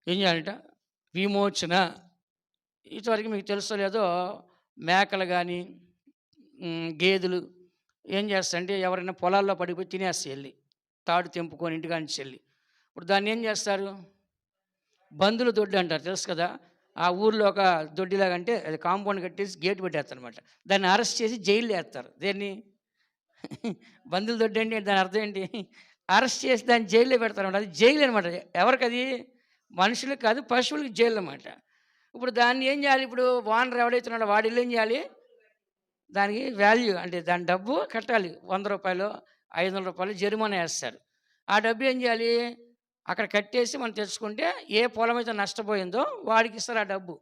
ఏం చేయాలంట? విమోచన. ఇంతవరకు మీకు తెలుసో లేదో మేకలు కానీ గేదెలు ఏం చేస్తాయంటే ఎవరైనా పొలాల్లో పడిపోయి తినేస్తాయి వెళ్ళి, తాడు తెంపుకొని ఇంటికాంచి వెళ్ళి. ఇప్పుడు దాన్ని ఏం చేస్తారు? బందుల దొడ్డి అంటారు, తెలుసు కదా! ఆ ఊర్లో ఒక దొడ్డిలాగా అంటే అది కాంపౌండ్ కట్టేసి గేట్ పెట్టేస్తారు అనమాట. దాన్ని అరెస్ట్ చేసి జైల్లో వేస్తారు. దేన్ని? బందుల దొడ్డి అంటే దాని అర్థం ఏంటి? అరెస్ట్ చేసి దాన్ని జైల్లో పెడతారన్నమాట. అది జైలు అనమాట. ఎవరికది? మనుషులకు కాదు, పశువులకి జైలు అన్నమాట. ఇప్పుడు దాన్ని ఏం చేయాలి? ఇప్పుడు ఓనర్ ఎవడైతున్నాడో వాడు ఏం చేయాలి? దానికి వాల్యూ అంటే దాని డబ్బు కట్టాలి. రూ. 100, రూ. 500 జరిమానా వేస్తారు. ఆ డబ్బు ఏం చేయాలి? అక్కడ కట్టేసి మనం తెచ్చుకుంటే ఏ పొలం అయితే నష్టపోయిందో వాడికి ఇస్తారు ఆ డబ్బు.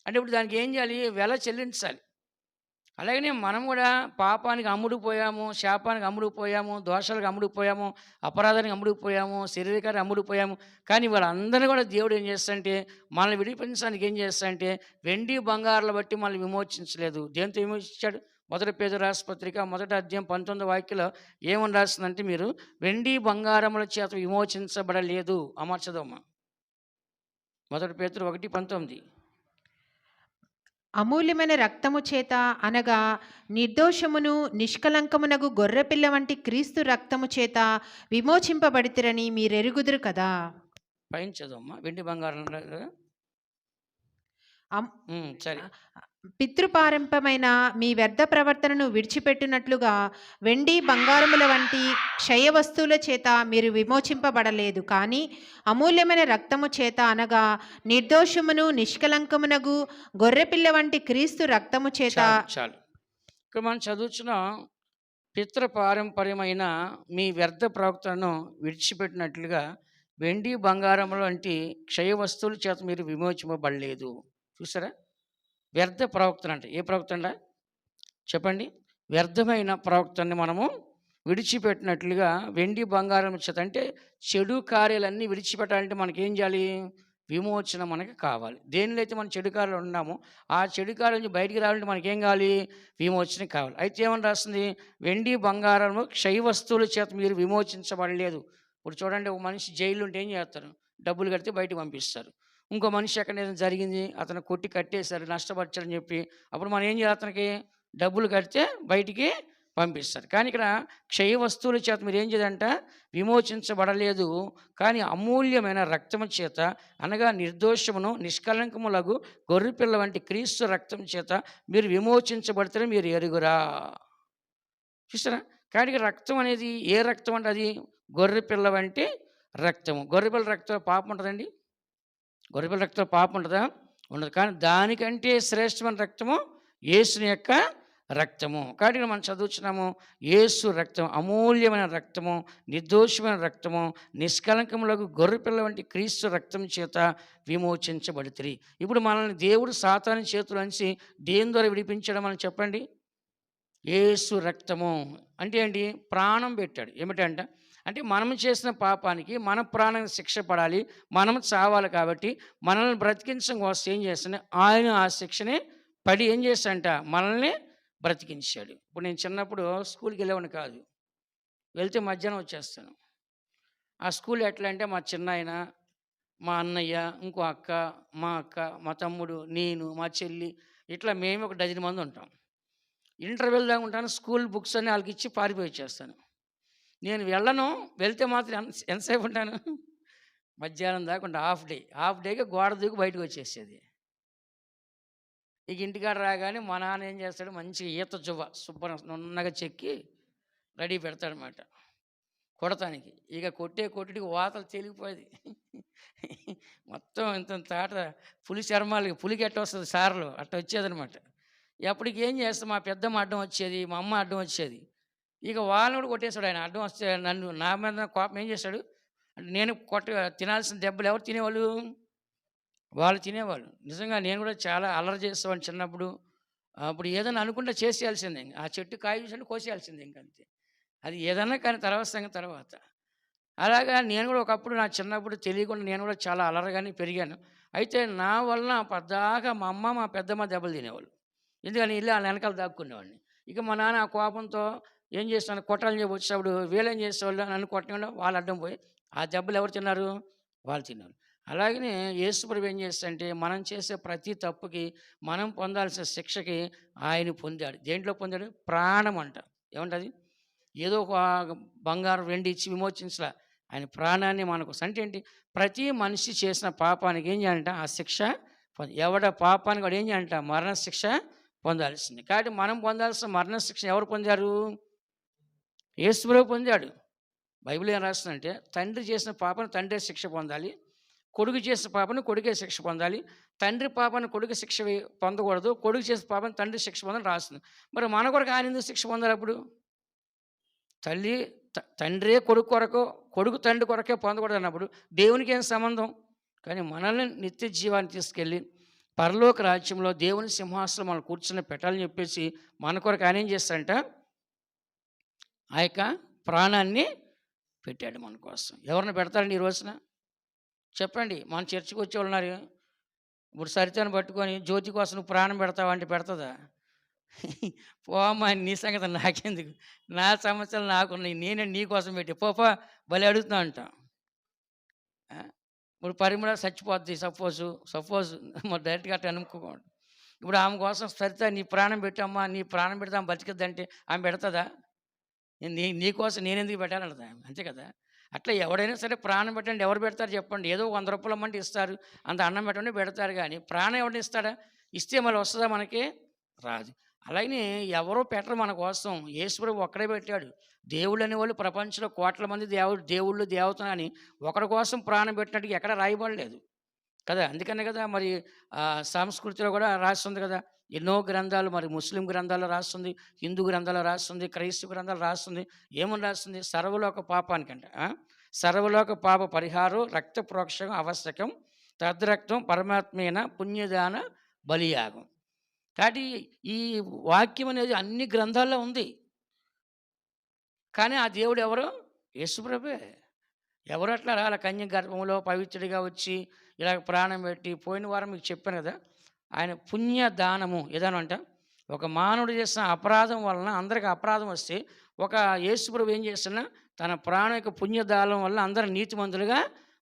అంటే ఇప్పుడు దానికి ఏం చేయాలి? వెల చెల్లించాలి. అలాగనే మనం కూడా పాపానికి అమ్ముడుపోయాము, శాపానికి అమ్ముడుపోయాము, దోషాలకు అమ్ముడుపోయాము, అపరాధానికి అమ్ముడుపోయాము, శరీరకానికి అమ్ముడుపోయాము. కానీ వాళ్ళందరినీ కూడా దేవుడు ఏం చేస్తాడంటే మనల్ని విడిపించడానికి ఏం చేస్తాడంటే వెండి, బంగారాలు బట్టి మనల్ని విమోచించలేదు. దేంతో విమోచించాడు? మొదటి పేతురు రాసిన పత్రిక మొదటి అధ్యాయం 19వ వాక్యంలో ఏమని రాస్తుందంటే మీరు వెండి, బంగారముల చేత విమోచించబడలేదు. అమర్చదమ్మా. మొదటి పేతురు 1:19. అమూల్యమైన రక్తము చేత అనగా నిర్దోషమును నిష్కలంకమునగు గొర్రెపిల్ల వంటి క్రీస్తు రక్తము చేత విమోచింపబడితిరని మీరెరుగుదురు కదా. పైన చదవమ్మా. వెండి, బంగారం అమ్- సరే. పితృపారంపమైన మీ వ్యర్థ ప్రవర్తనను విడిచిపెట్టినట్లుగా వెండి, బంగారముల వంటి క్షయ వస్తువుల చేత మీరు విమోచింపబడలేదు, కానీ అమూల్యమైన రక్తము చేత అనగా నిర్దోషమును నిష్కలంకమునగు గొర్రెపిల్ల వంటి క్రీస్తు రక్తము చేత. చాలు. ఇక్కడ మనం చదువుతున్న పితృపారంపర్యమైన మీ వ్యర్థ ప్రవర్తనను విడిచిపెట్టినట్లుగా వెండి, బంగారముల వంటి క్షయ వస్తువుల చేత మీరు విమోచింపబడలేదు. చూసారా? వ్యర్థ ప్రవక్తన అంటే ఏ ప్రవక్త? చెప్పండి. వ్యర్థమైన ప్రవక్తని మనము విడిచిపెట్టినట్లుగా వెండి, బంగారం చేత అంటే చెడు కార్యాలన్నీ విడిచిపెట్టాలంటే మనకేం చేయాలి? విమోచన మనకి కావాలి. దేనిలో అయితే మనం చెడు కార్యాలు ఉన్నామో ఆ చెడు కార్యాల నుంచి బయటికి రావాలంటే మనకేం కావాలి? విమోచన కావాలి. అయితే ఏమని రాస్తుంది? వెండి, బంగారము క్షయ వస్తువుల చేత మీరు విమోచించబడలేదు. ఇప్పుడు చూడండి, ఒక మనిషి జైలు ఉంటే ఏం చేస్తారు? డబ్బులు కడితే బయటకు పంపిస్తారు. ఇంకో మనిషి ఎక్కడ ఏదైనా జరిగింది, అతను కొట్టి కట్టేశారు, నష్టపరిచారని చెప్పి అప్పుడు మనం ఏం చేయాలి? అతనికి డబ్బులు కడితే బయటికి పంపిస్తారు. కానీ ఇక్కడ క్షయ వస్తువుల చేత మీరేం చేయాలంట విమోచించబడలేదు. కానీ అమూల్యమైన రక్తము చేత అనగా నిర్దోషమును నిష్కళంకములగు గొర్రెపిల్ల వంటి క్రీస్తు రక్తం చేత మీరు విమోచించబడితే మీరు ఎరుగురా. చూసారా? కానీ రక్తం అనేది ఏ రక్తం అంటే అది గొర్రెపిల్ల వంటి రక్తము. గొర్రెపిల్ల రక్తంలో పాపం ఉంటుందండి? గొర్రెపిల్ల రక్తంలో పాపం ఉంటుందా? ఉండదు. కానీ దానికంటే శ్రేష్టమైన రక్తము యేసుని యొక్క రక్తము. కాబట్టి మనం చదువుతున్నాము, యేసు రక్తం అమూల్యమైన రక్తము, నిర్దోషమైన రక్తము, నిష్కలంకములకు గొర్రెపిల్ల వంటి క్రీస్తు రక్తం చేత విమోచించబడితిరి. ఇప్పుడు మనల్ని దేవుడు సాతాను చేతులోంచి దేని ద్వారా విడిపించడం అని చెప్పండి? యేసు రక్తము అంటే ఏంటి? ప్రాణం పెట్టాడు. ఏమిటంట అంటే మనం చేసిన పాపానికి మన ప్రాణానికి శిక్ష పడాలి, మనం చావాలి. కాబట్టి మనల్ని బ్రతికించడం కోసం ఏం చేస్తాడు? ఆయన ఆ శిక్షని పడి ఏం చేస్తాడంట మనల్ని బ్రతికించాడు. ఇప్పుడు నేను చిన్నప్పుడు స్కూల్కి వెళ్ళేవాడిని కాదు. వెళ్తే మధ్యాహ్నం వచ్చేస్తాను. ఆ స్కూల్ ఎట్లా అంటే మా చిన్నాయన, మా అన్నయ్య, ఇంకో అక్క, మా అక్క, మా తమ్ముడు, నేను, మా చెల్లి, ఇట్లా మేము ఒక డజన్ మంది ఉంటాం. ఇంటర్వెల్ దాకా ఉంటాను. స్కూల్ బుక్స్ అన్నీ వాళ్ళకి ఇచ్చి పారిపోయి వచ్చేస్తాను. నేను వెళ్ళను. వెళ్తే మాత్రం ఎంతసేపు ఉంటాను? మధ్యాహ్నం దాకా ఉంటాను. హాఫ్ డేగా గోడ దూకి బయటకు వచ్చేసేది. ఇక ఇంటికాడ రాగానే మా నాన్న ఏం చేస్తాడు? మంచిగా ఈత జువ్వ శుభ్రం నున్నగా చెక్కి రెడీ పెడతాడనమాట కొడతానికి. ఇక కొట్టుడికి వాతలు తెలిగిపోయేది. మొత్తం ఇంత తాట పులి చర్మాలకి పులికి ఎట్ట వస్తుంది సార్లు అట్ట వచ్చేదనమాట. అప్పటికి ఏం చేస్తాం? మా పెద్దమ్మ అడ్డం వచ్చేది, మా అమ్మ అడ్డం వచ్చేది. ఇక వాళ్ళని కూడా కొట్టేశాడు ఆయన. అడ్డం వస్తే నన్ను నా మీద కోపం ఏం చేశాడు అంటే నేను తినాల్సిన దెబ్బలు ఎవరు తినేవాళ్ళు? వాళ్ళు తినేవాళ్ళు. నిజంగా నేను కూడా చాలా అల్లరి చేసేవాడిని చిన్నప్పుడు. అప్పుడు ఏదైనా అనుకుంటే చేసేయాల్సిందే. ఆ చెట్టు కాయ చూసంటే కోసేయాల్సిందే ఇంకంతే. అది ఏదన్నా కానీ తర్వాత సంగతి తర్వాత. అలాగా నేను కూడా ఒకప్పుడు నా చిన్నప్పుడు తెలియకుండా నేను కూడా చాలా అల్లరిగానే పెరిగాను. అయితే నా వలన పద్దాకా మా అమ్మ, మా పెద్దమ్మ దెబ్బలు తినేవాళ్ళు. ఎందుకని వెళ్ళి వాళ్ళ వెనకాల దాక్కునేవాడిని. ఇక మా నాన్న ఆ కోపంతో ఏం చేస్తాను కొట్టాలని చెప్పి వచ్చినప్పుడు వీళ్ళేం చేసేవాళ్ళు నన్ను కొట్టకుండా వాళ్ళు అడ్డం పోయి ఆ దెబ్బలు ఎవరు తిన్నారు? వాళ్ళు తిన్నారు. అలాగనే యేసుప్రభు ఏం చేస్తాడంటే మనం చేసే ప్రతి తప్పుకి మనం పొందాల్సిన శిక్షకి ఆయన పొందాడు. దేంట్లో పొందాడు? ప్రాణం అంట. ఏమంటది? ఏదో ఒక బంగారం వెండి ఇచ్చి విమోచించలా. ఆయన ప్రాణాన్ని మనకు అంటే ఏంటి? ప్రతి మనిషి చేసిన పాపానికి ఏం చేయాలంట? ఆ శిక్ష ఎవడ పాపానికి వాడు ఏం చేయాలంట? మరణ శిక్ష పొందాల్సింది. కాబట్టి మనం పొందాల్సిన మరణ శిక్ష ఎవరు పొందారు? యేసుప్రభు పొందాడు. బైబిల్ ఏం రాస్తుందంటే తండ్రి చేసిన పాపను తండ్రే శిక్ష పొందాలి, కొడుకు చేసిన పాపను కొడుకే శిక్ష పొందాలి. తండ్రి పాపాన్ని కొడుకు శిక్ష పొందకూడదు, కొడుకు చేసిన పాపను తండ్రి శిక్ష పొందని రాస్తుంది. మరి మన కొరకు ఆయన ఎందుకు శిక్ష పొందాలి? అప్పుడు తండ్రే కొడుకు కొరకు, కొడుకు తండ్రి కొరకే పొందకూడదు అన్నప్పుడు దేవునికి ఏం సంబంధం? కానీ మనల్ని నిత్య జీవాన్ని తీసుకెళ్ళి పరలోక రాజ్యంలో దేవుని సింహాసనం మనం కూర్చుని పెట్టాలని చెప్పేసి మన కొరకు ఆయన ఏం చేస్తాడంట? ఆ యొక్క ప్రాణాన్ని పెట్టాడు మన కోసం. ఎవరిని పెడతారండి ఈ రోజున? చెప్పండి. మన చర్చికి వచ్చేవాళ్ళు ఉన్నారు. ఇప్పుడు సరితను పట్టుకొని జ్యోతి కోసం నువ్వు ప్రాణం పెడతావా అంటే పెడతదా? పోమ్మా నీ సంగతి నాకెందుకు, నా సమస్యలు నాకున్నాయి, నేనే నీ కోసం పెట్టి పోపా భలే అడుగుతున్నా అంటాం. ఇప్పుడు పరిమళ చచ్చిపోద్ది సపోజు మరి డైరెక్ట్గా అట్లా అనుకోకూడదు. ఇప్పుడు ఆమె కోసం సరిత నీ ప్రాణం పెట్టమ్మా, నీ ప్రాణం పెడితే ఆమె బతికిద్దంటే ఆమె పెడతదా? నీకోసం నేను ఎందుకు పెట్టాలంటదా? అంతే కదా. అట్లా ఎవడైనా సరే ప్రాణం పెట్టండి. ఎవరు పెడతారు చెప్పండి? ఏదో 100 రూపాయలు అమ్మంటే ఇస్తారు, అంత అన్నం పెట్టండి పెడతారు. కానీ ప్రాణం ఎవరిని ఇస్తాడా? ఇస్తే మళ్ళీ వస్తుందా? మనకి రాదు. అలాగనే ఎవరో పెట్టరు మన కోసం. యేసుప్రభు ఒక్కడే పెట్టాడు. దేవుళ్ళు అనేవాళ్ళు ప్రపంచంలో కోట్ల మంది దేవుళ్ళు దేవతలు అని ఒకరి కోసం ప్రాణం పెట్టినట్టుగా ఎక్కడ రాయబడలేదు కదా. అందుకనే కదా మరి సంస్కృతిలో కూడా రాస్తుంది కదా. ఎన్నో గ్రంథాలు మరి ముస్లిం గ్రంథాలు రాస్తుంది, హిందూ గ్రంథాలు రాస్తుంది, క్రైస్తవ గ్రంథాలు రాస్తుంది. ఏమని రాస్తుంది? సర్వలోక పాపానికంట సర్వలోక పాప పరిహారం రక్త ప్రోక్షకం ఆవశ్యకం తద్రక్తం పరమాత్మైన పుణ్యదాన బలియాగం. కాబట్టి ఈ వాక్యం అనేది అన్ని గ్రంథాల్లో ఉంది. కానీ ఆ దేవుడు ఎవరు? యేసుప్రభువే. ఎవరు అట్లా రాల కన్య గర్భంలో పవిత్రుడిగా వచ్చి ఇలా ప్రాణం పెట్టి. పోయిన వారం మీకు చెప్పాను కదా, ఆయన పుణ్యదానము ఏదైనా అంట. ఒక మానవుడు చేసిన అపరాధం వలన అందరికి అపరాధం వస్తే ఒక యేసుప్రభు ఏం చేస్తున్నా తన ప్రాణం యొక్క పుణ్యదానం వల్ల అందరూ నీతిమంతులుగా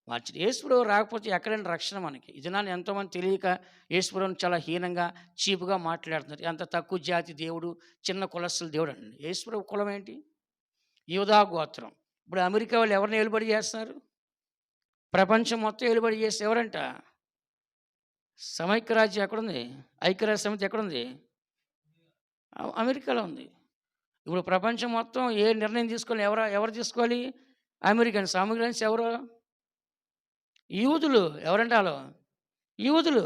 మార్చాడు. యేసుప్రభు రాకపోతే ఎక్కడైనా రక్షణ మనకి. ఈ దినాన్ని ఎంతోమంది తెలియక యేసుప్రభుని చాలా హీనంగా, చీప్‌గా మాట్లాడుతున్నారు. ఎంత తక్కువ జాతి దేవుడు, చిన్న కులస్తుల దేవుడు అండి. యేసుప్రభు కులం ఏంటి? యూదా గోత్రం. ఇప్పుడు అమెరికా వాళ్ళు ఎవరిని ఏలుబడి చేస్తున్నారు? ప్రపంచం మొత్తం ఏలుబడి చేస్తే ఎవరంట? సమైక్యరాజ్యం ఎక్కడుంది? ఐక్యరాజ్య సమితి ఎక్కడుంది? అమెరికాలో ఉంది. ఇప్పుడు ప్రపంచం మొత్తం ఏ నిర్ణయం తీసుకోవాలి ఎవరు తీసుకోవాలి? అమెరికన్స్. అమెరికన్స్ ఎవరు? యూదులు. ఎవరంటే ఆళ్ళు? యూదులు.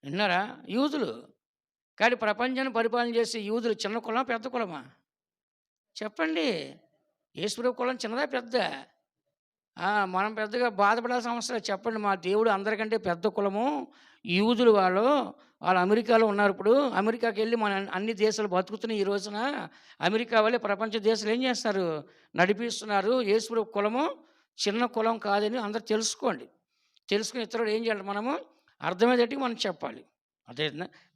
విన్నారా? యూదులు. కానీ ప్రపంచాన్ని పరిపాలన చేసే యూదులు చిన్న కులమా? పెద్ద కులమా? చెప్పండి. యేసుప్రభు కులం చిన్నదా? పెద్దా? మనం పెద్దగా బాధపడాల్సిన అవసరం లేదు. చెప్పండి, మా దేవుడు అందరికంటే పెద్ద కులము యూదులు వాళ్ళు. వాళ్ళు అమెరికాలో ఉన్నారు ఇప్పుడు. అమెరికాకెళ్ళి మన అన్ని దేశాలు బతుకుతున్నాయి ఈ రోజున. అమెరికా వాళ్ళే ప్రపంచ దేశాలు ఏం చేస్తున్నారు? నడిపిస్తున్నారు. యేసుప్రభు కులము చిన్న కులం కాదని అందరూ తెలుసుకోండి. తెలుసుకుని ఇతరులు ఏం చేయాలి? మనము అర్థమయ్యేటట్టుగా మనం చెప్పాలి. అదే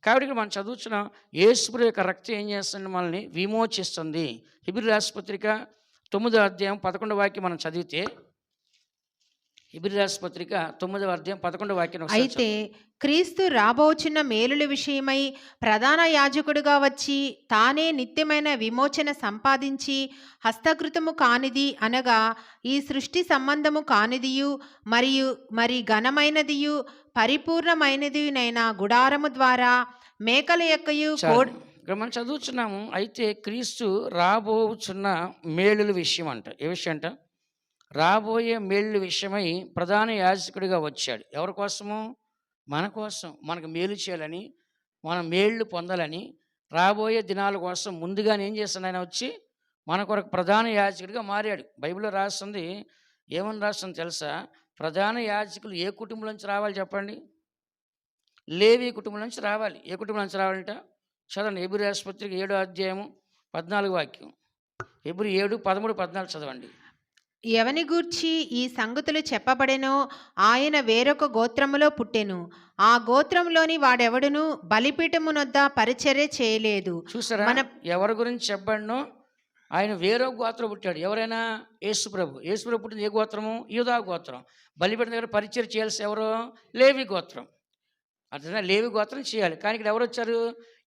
కాబట్టి ఇక్కడ మనం చదువుతున్నాం, యేసుప్రభు యొక్క రక్తం ఏం చేస్తుంది? మనల్ని విమోచిస్తుంది. హెబ్రీ రాసిన పత్రిక 9వ అధ్యాయం 11వ వాక్యం మనం చదివితే, హెబ్రీ రాసిన పత్రిక 9వ అధ్యాయం 11వ వాక్యం ఒకసారి అయితే క్రీస్తు రాబోచున్న మేలుల విషయమై ప్రధాన యాజకుడిగా వచ్చి తానే నిత్యమైన విమోచన సంపాదించి హస్తకృతము కానిది అనగా ఈ సృష్టి సంబంధము కానిదియు మరి ఘనమైనదియు పరిపూర్ణమైనదినైన గుడారము ద్వారా మేకల యొక్కయు చాలు. ఇక్కడ మనం చదువుతున్నాము. అయితే క్రీస్తు రాబోచున్న మేలుల విషయం అంట. ఏ విషయం అంట? రాబోయే మేలుల విషయమై ప్రధాన యాజకుడిగా వచ్చాడు. ఎవరి కోసము? మన కోసం. మనకు మేలు చేయాలని, మనం మేళ్ళు పొందాలని, రాబోయే దినాల కోసం ముందుగానే ఏం చేస్తాడు? ఆయన వచ్చి మన కొరకు ప్రధాన యాజకుడిగా మారాడు. బైబిల్లో రాస్తుంది, ఏమని రాస్తుంది తెలుసా? ప్రధాన యాజకులు ఏ కుటుంబం నుంచి రావాలి చెప్పండి? లేవి కుటుంబం నుంచి రావాలి. ఏ కుటుంబం నుంచి రావాలంట? చదవండి. హెబ్రీ రాసిన పత్రిక 7వ అధ్యాయము 14వ వాక్యం. హెబ్రీ 7, 13, 14 చదవండి. ఎవని గూర్చి ఈ సంగతులు చెప్పబడెనో ఆయన వేరొక గోత్రములో పుట్టెను. ఆ గోత్రంలోని వాడెవడును బలిపీఠమునొద్ద పరిచర్య చేయలేదు. చూసారా? ఎవరి గురించి చెప్పబడినో ఆయన వేరో గోత్రం పుట్టాడు. ఎవరైనా? యేసుప్రభు. యేసుప్రభు పుట్టింది ఏ గోత్రము? యూదా గోత్రం. బలిపీఠం దగ్గర పరిచర్య చేయాల్సి ఎవరు? లేవి గోత్రం. అర్థమైందా? లేవి గోత్రం చేయాలి. కానీ ఇక్కడ ఎవరు వచ్చారు?